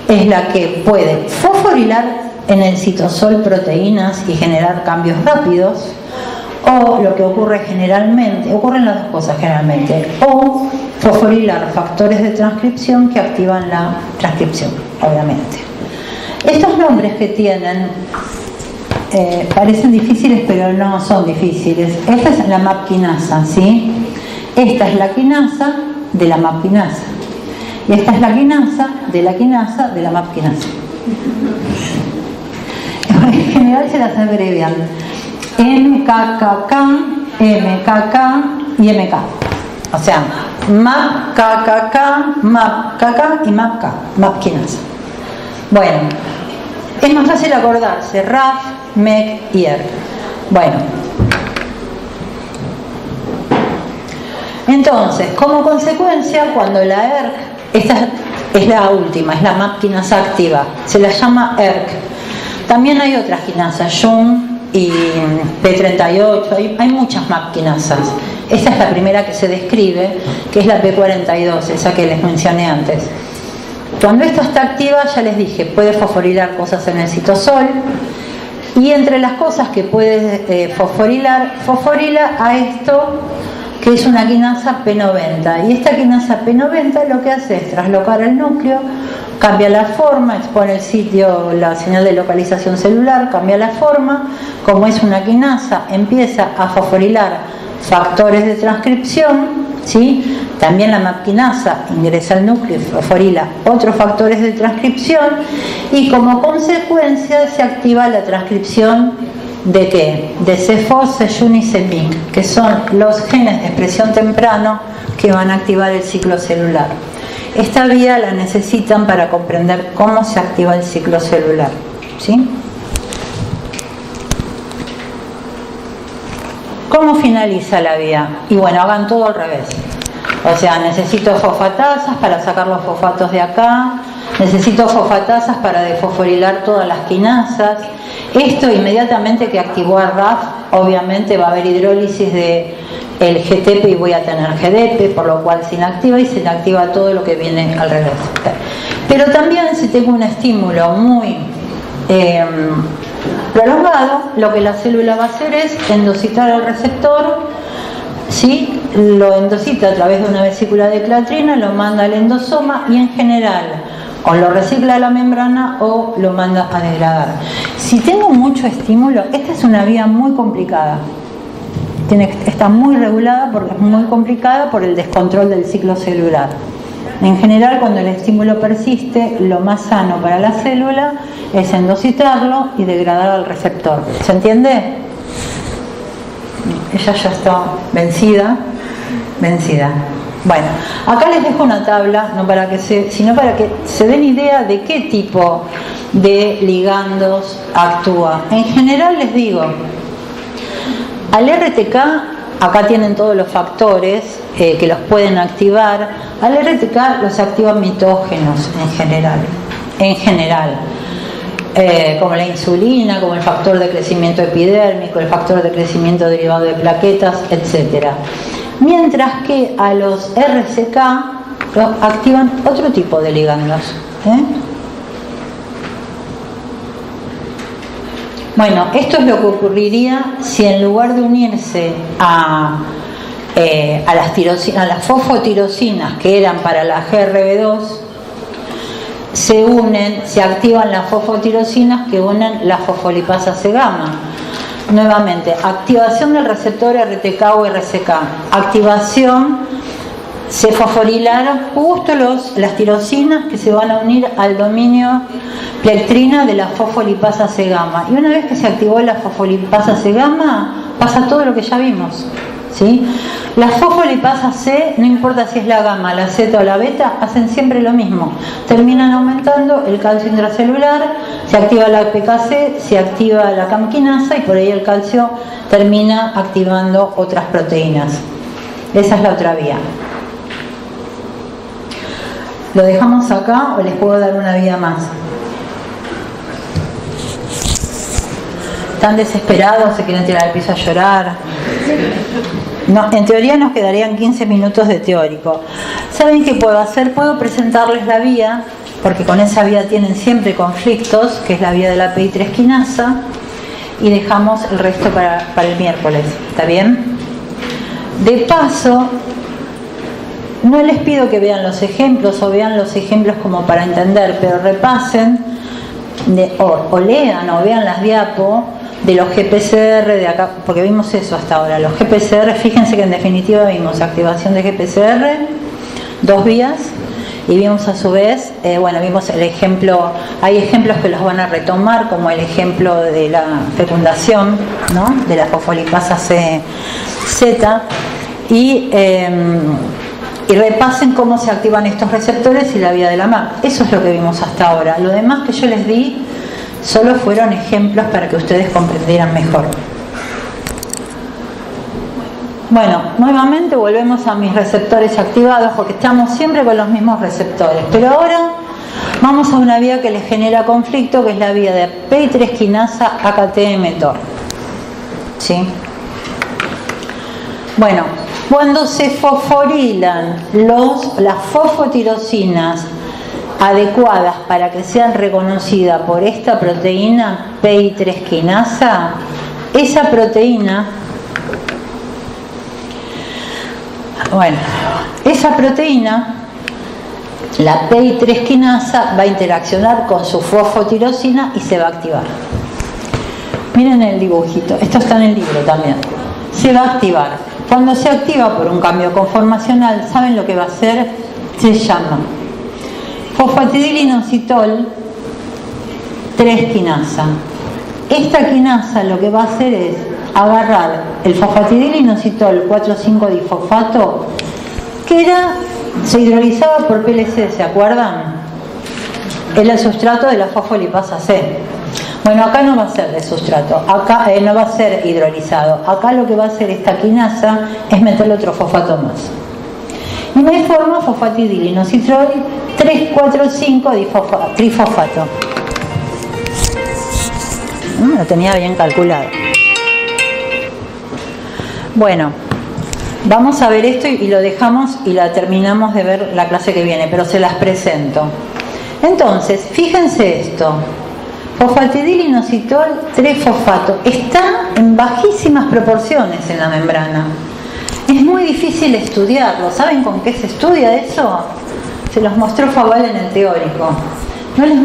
es la que puede fosforilar en el citosol proteínas y generar cambios rápidos, o lo que ocurre generalmente, ocurren las dos cosas generalmente, o fosforilar factores de transcripción que activan la transcripción, obviamente. Estos nombres que tienen parecen difíciles, pero no son difíciles. Esta es la MAP quinasa, ¿sí? Esta es la quinasa de la MAP quinasa. Y esta es la quinasa de la quinasa de la MAP quinasa. En general se las abrevian MKKK, MKK y MK. O sea, MAP, KKK, MAP, KK y MAP K, MAP quinasa. Bueno, es más fácil acordarse, RAF, MEC y ERK. Bueno. Entonces, como consecuencia, cuando la ERK, esta es la última, es la MAP quinasa activa, se la llama ERK. También hay otras quinasas, Jung y P38, hay muchas MAP quinasas. Esta es la primera que se describe, que es la P42, esa que les mencioné antes. Cuando esta está activa, ya les dije, puede fosforilar cosas en el citosol, y entre las cosas que puede fosforila a esto, que es una quinasa P90. Y esta quinasa P90 lo que hace es traslocar el núcleo, cambia la forma, expone el sitio, la señal de localización celular, cambia la forma. Como es una quinasa, empieza a fosforilar factores de transcripción, ¿sí? También la MAP quinasa ingresa al núcleo y fosforila otros factores de transcripción, y como consecuencia se activa la transcripción ¿de qué? De C4, C1 y C-MYC, que son los genes de expresión temprano que van a activar el ciclo celular. Esta vía la necesitan para comprender cómo se activa el ciclo celular, ¿sí? ¿Cómo finaliza la vía? Y bueno, hagan todo al revés. O sea, necesito fosfatasas para sacar los fosfatos de acá, necesito fosfatasas para desfosforilar todas las quinasas. Esto inmediatamente que activó a RAF, obviamente va a haber hidrólisis de el GTP y voy a tener GDP, por lo cual se inactiva y se inactiva todo lo que viene al revés. Pero también si tengo un estímulo muy prolongado, lo que la célula va a hacer es endocitar al receptor, ¿sí? Lo endocita a través de una vesícula de clatrina, lo manda al endosoma y en general o lo recicla a la membrana o lo manda a degradar. Si tengo mucho estímulo, esta es una vía muy complicada. Está muy regulada porque es muy complicada por el descontrol del ciclo celular. En general, cuando el estímulo persiste, lo más sano para la célula es endocitarlo y degradar al receptor. ¿Se entiende? Ella ya está vencida. Bueno, acá les dejo una tabla, sino para que se den idea de qué tipo de ligandos actúa. En general les digo, al RTK, acá tienen todos los factores que los pueden activar. Al RTK los activan mitógenos en general. Como la insulina, como el factor de crecimiento epidérmico, el factor de crecimiento derivado de plaquetas, etc. Mientras que a los RCK los activan otro tipo de ligandos. Bueno, esto es lo que ocurriría si en lugar de unirse a las fosfotirosinas que eran para la GRB2, se activan las fosfotirosinas que unen la fosfolipasa C-gamma. Nuevamente, activación del receptor RTK o RCK. Activación, se fosforilaron justo las tirosinas que se van a unir al dominio plectrina de la fosfolipasa C-gamma. Y una vez que se activó la fosfolipasa C-gamma, pasa todo lo que ya vimos, ¿sí? Las fosfolipasas C, no importa si es la gamma, la zeta o la beta, hacen siempre lo mismo. Terminan aumentando el calcio intracelular, se activa la PKC, se activa la CAM quinasa y por ahí el calcio termina activando otras proteínas. Esa es la otra vía. ¿Lo dejamos acá o les puedo dar una vía más? ¿Están desesperados? ¿Se quieren tirar al piso a llorar? No, en teoría nos quedarían 15 minutos de teórico. ¿Saben qué puedo hacer? Puedo presentarles la vía, porque con esa vía tienen siempre conflictos, que es la vía de la PI3 quinasa, y dejamos el resto para el miércoles. ¿Está bien? De paso, no les pido que vean los ejemplos o vean los ejemplos como para entender, pero repasen o lean o vean las diapos de los GPCR de acá, porque vimos eso hasta ahora. Los GPCR, fíjense que en definitiva vimos activación de GPCR, 2 vías, y vimos a su vez, vimos el ejemplo, hay ejemplos que los van a retomar, como el ejemplo de la fecundación, ¿no? De la fosfolipasa Z, y repasen cómo se activan estos receptores y la vía de la MAP. Eso es lo que vimos hasta ahora. Lo demás que yo les di solo fueron ejemplos para que ustedes comprendieran mejor. Bueno, nuevamente volvemos a mis receptores activados porque estamos siempre con los mismos receptores. Pero ahora vamos a una vía que les genera conflicto, que es la vía de PI3 quinasa AKT-mTOR. ¿Sí? Bueno, Cuando se fosforilan las fosfotirosinas adecuadas para que sean reconocidas por esta proteína PI3 quinasa, esa proteína, la PI3 quinasa va a interaccionar con su fosfotirosina y se va a activar. Miren el dibujito, esto está en el libro también. Se va a activar. Cuando se activa por un cambio conformacional, ¿saben lo que va a hacer? Se llama fosfatidilinositol 3 quinasa. Esta quinasa lo que va a hacer es agarrar el fosfatidilinositol 4,5-difosfato, que se hidrolizaba por PLC, ¿se acuerdan? Es el sustrato de la fosfolipasa C. Bueno, acá no va a ser de sustrato, acá no va a ser hidrolizado. Acá lo que va a hacer esta quinasa es meterle otro fosfato más. Y me forma fosfatidilinositol 3,4,5-trifosfato. Lo tenía bien calculado. Bueno, vamos a ver esto y lo dejamos y la terminamos de ver la clase que viene, pero se las presento. Entonces, fíjense esto. Fosfatidilinositol 3-fosfato está en bajísimas proporciones en la membrana. Es muy difícil estudiarlo. ¿Saben con qué se estudia eso? Se los mostró Fabal en el teórico. ¿No les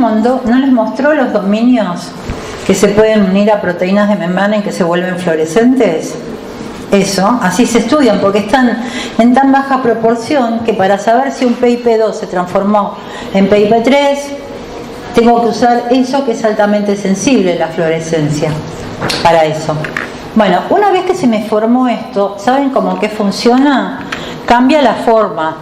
mostró los dominios que se pueden unir a proteínas de membrana y que se vuelven fluorescentes? Eso, así se estudian, porque están en tan baja proporción que para saber si un PIP2 se transformó en PIP3, tengo que usar eso, que es altamente sensible, la fluorescencia, para eso. Bueno, una vez que se me formó esto, ¿saben cómo que funciona? Cambia la forma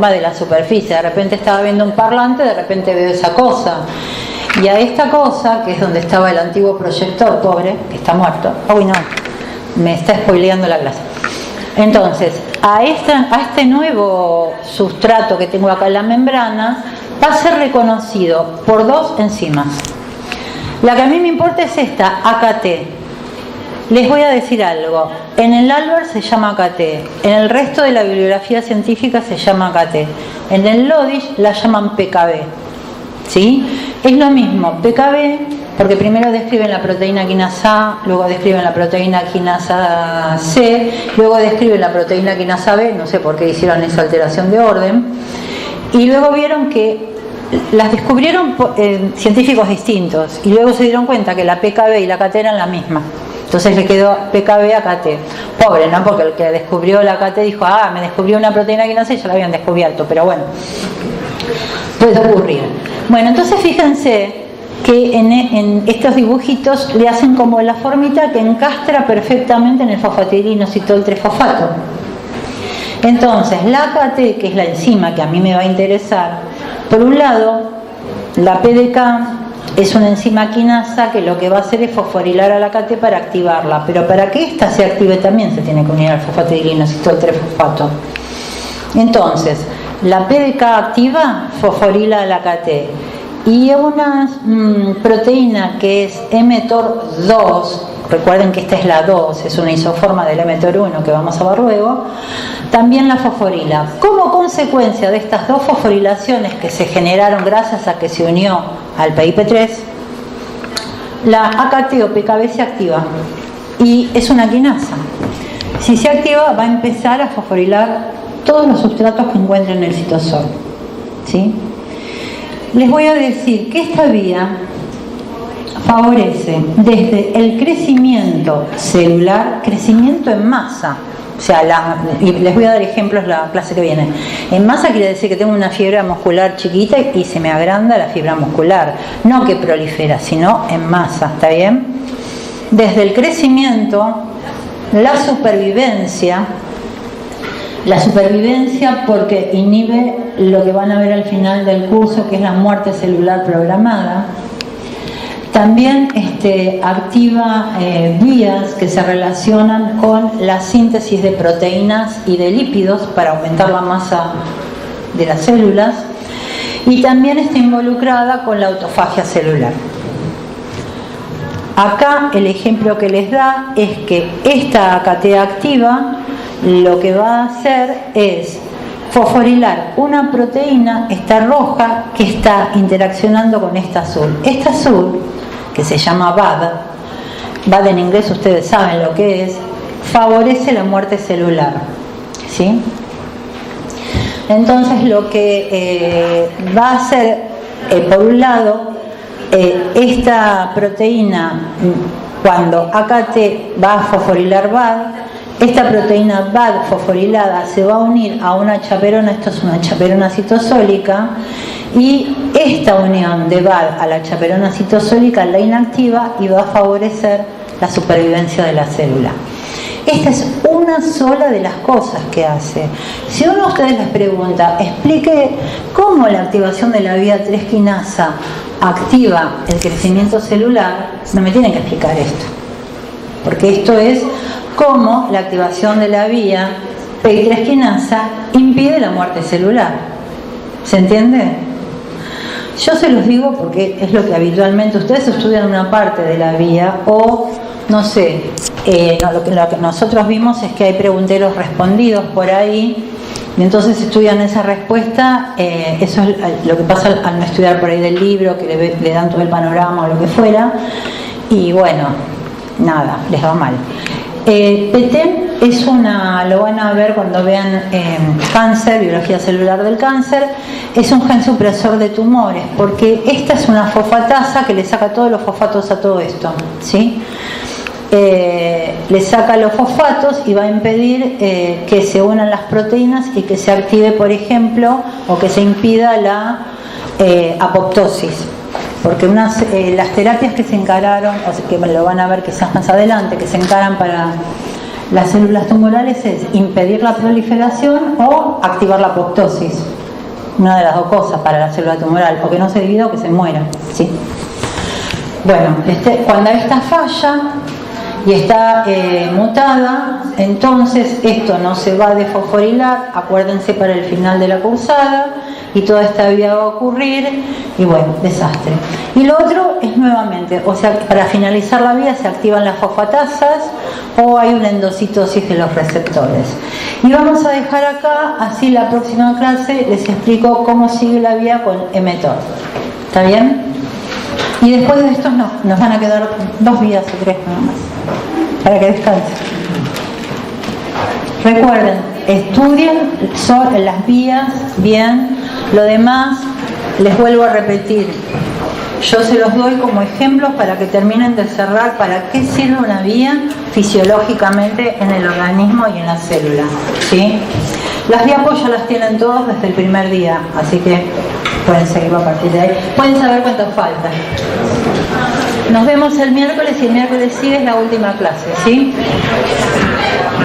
de la superficie. De repente estaba viendo un parlante, de repente veo esa cosa. Y a esta cosa, que es donde estaba el antiguo proyector, pobre, que está muerto. Uy, no, me está spoileando la clase. Entonces, a este nuevo sustrato que tengo acá en la membrana, va a ser reconocido por dos enzimas. La que a mí me importa es esta, AKT. Les voy a decir algo. En el Albert se llama AKT. En el resto de la bibliografía científica se llama AKT. En el Lodish la llaman PKB. ¿Sí? Es lo mismo, PKB, porque primero describen la proteína quinasa A, luego describen la proteína quinasa C, luego describen la proteína quinasa B, no sé por qué hicieron esa alteración de orden. Y luego vieron que las descubrieron científicos distintos y luego se dieron cuenta que la PKB y la AKT eran la misma. Entonces le quedó PKB AKT. Pobre, ¿no? Porque el que descubrió la AKT dijo, me descubrió una proteína que no sé, ya la habían descubierto, pero bueno, puede ocurrir. Bueno, entonces fíjense que en estos dibujitos le hacen como la formita que encastra perfectamente en el fosfatidilinositol 3-fosfato. Entonces, la AKT, que es la enzima que a mí me va a interesar, por un lado, la PDK es una enzima quinasa que lo que va a hacer es fosforilar a la AKT para activarla, pero para que ésta se active también se tiene que unir al fosfatidilinositol 3-fosfato. Entonces, la PDK activa fosforila a la AKT y una proteína que es mTOR2, recuerden que esta es la 2, es una isoforma del mTOR1 que vamos a ver luego, también la fosforila. Como consecuencia de estas dos fosforilaciones que se generaron gracias a que se unió al PIP3, la AKT o PKB se activa y es una quinasa. Si se activa va a empezar a fosforilar todos los sustratos que encuentren en el citosol. ¿Sí? Les voy a decir que esta vía favorece desde el crecimiento celular, crecimiento en masa. O sea, y les voy a dar ejemplos la clase que viene. En masa quiere decir que tengo una fibra muscular chiquita y se me agranda la fibra muscular. No que prolifera, sino en masa, ¿está bien? Desde el crecimiento, la supervivencia porque inhibe lo que van a ver al final del curso, que es la muerte celular programada. También activa vías que se relacionan con la síntesis de proteínas y de lípidos para aumentar la masa de las células, y también está involucrada con la autofagia celular. Acá el ejemplo que les da es que esta AKT activa lo que va a hacer es fosforilar una proteína, esta roja, que está interaccionando con esta azul. Esta azul, que se llama BAD en inglés ustedes saben lo que es, favorece la muerte celular, ¿sí? Entonces lo que va a hacer, por un lado, esta proteína, cuando AKT va a fosforilar BAD, esta proteína BAD fosforilada se va a unir a una chaperona, esto es una chaperona citosólica, y esta unión de BAD a la chaperona citosólica la inactiva y va a favorecer la supervivencia de la célula. Esta es una sola de las cosas que hace. Si uno de ustedes les pregunta, explique cómo la activación de la vía 3 quinasa activa el crecimiento celular, no me tienen que explicar esto. Porque esto es cómo la activación de la vía PI3 quinasa impide la muerte celular. ¿Se entiende? Yo se los digo porque es lo que habitualmente ustedes estudian una parte de la vía o, no sé, lo que nosotros vimos es que hay pregunteros respondidos por ahí y entonces estudian esa respuesta. Eso es lo que pasa al no estudiar por ahí del libro, que le dan todo el panorama o lo que fuera, y bueno, nada, les va mal. PTEN es lo van a ver cuando vean cáncer, biología celular del cáncer, es un gen supresor de tumores, porque esta es una fosfatasa que le saca todos los fosfatos a todo esto, ¿sí? Le saca los fosfatos y va a impedir que se unan las proteínas y que se active, por ejemplo, o que se impida la apoptosis. Porque las terapias que se encararon, o sea, que lo van a ver quizás más adelante, que se encaran para las células tumorales es impedir la proliferación o activar la apoptosis. Una de las dos cosas para la célula tumoral, o que no se divida o que se muera, ¿sí? Bueno, cuando esta falla y está mutada, entonces esto no se va a desfosforilar, acuérdense, para el final de la cursada, y toda esta vía va a ocurrir y bueno, desastre. Y lo otro es nuevamente, o sea, para finalizar la vía se activan las fosfatasas o hay una endocitosis de los receptores. Y vamos a dejar acá, así la próxima clase les explico cómo sigue la vía con mTOR. ¿Está bien? Y después de esto nos van a quedar 2 vías o 3 nada más, para que descansen. Recuerden, estudien las vías bien, lo demás les vuelvo a repetir. Yo se los doy como ejemplos para que terminen de cerrar para qué sirve una vía fisiológicamente en el organismo y en la célula, ¿sí? Las diapos ya las tienen todos desde el primer día, así que pueden seguir a partir de ahí. Pueden saber cuánto falta. Nos vemos el miércoles y el miércoles sigue la última clase, ¿sí?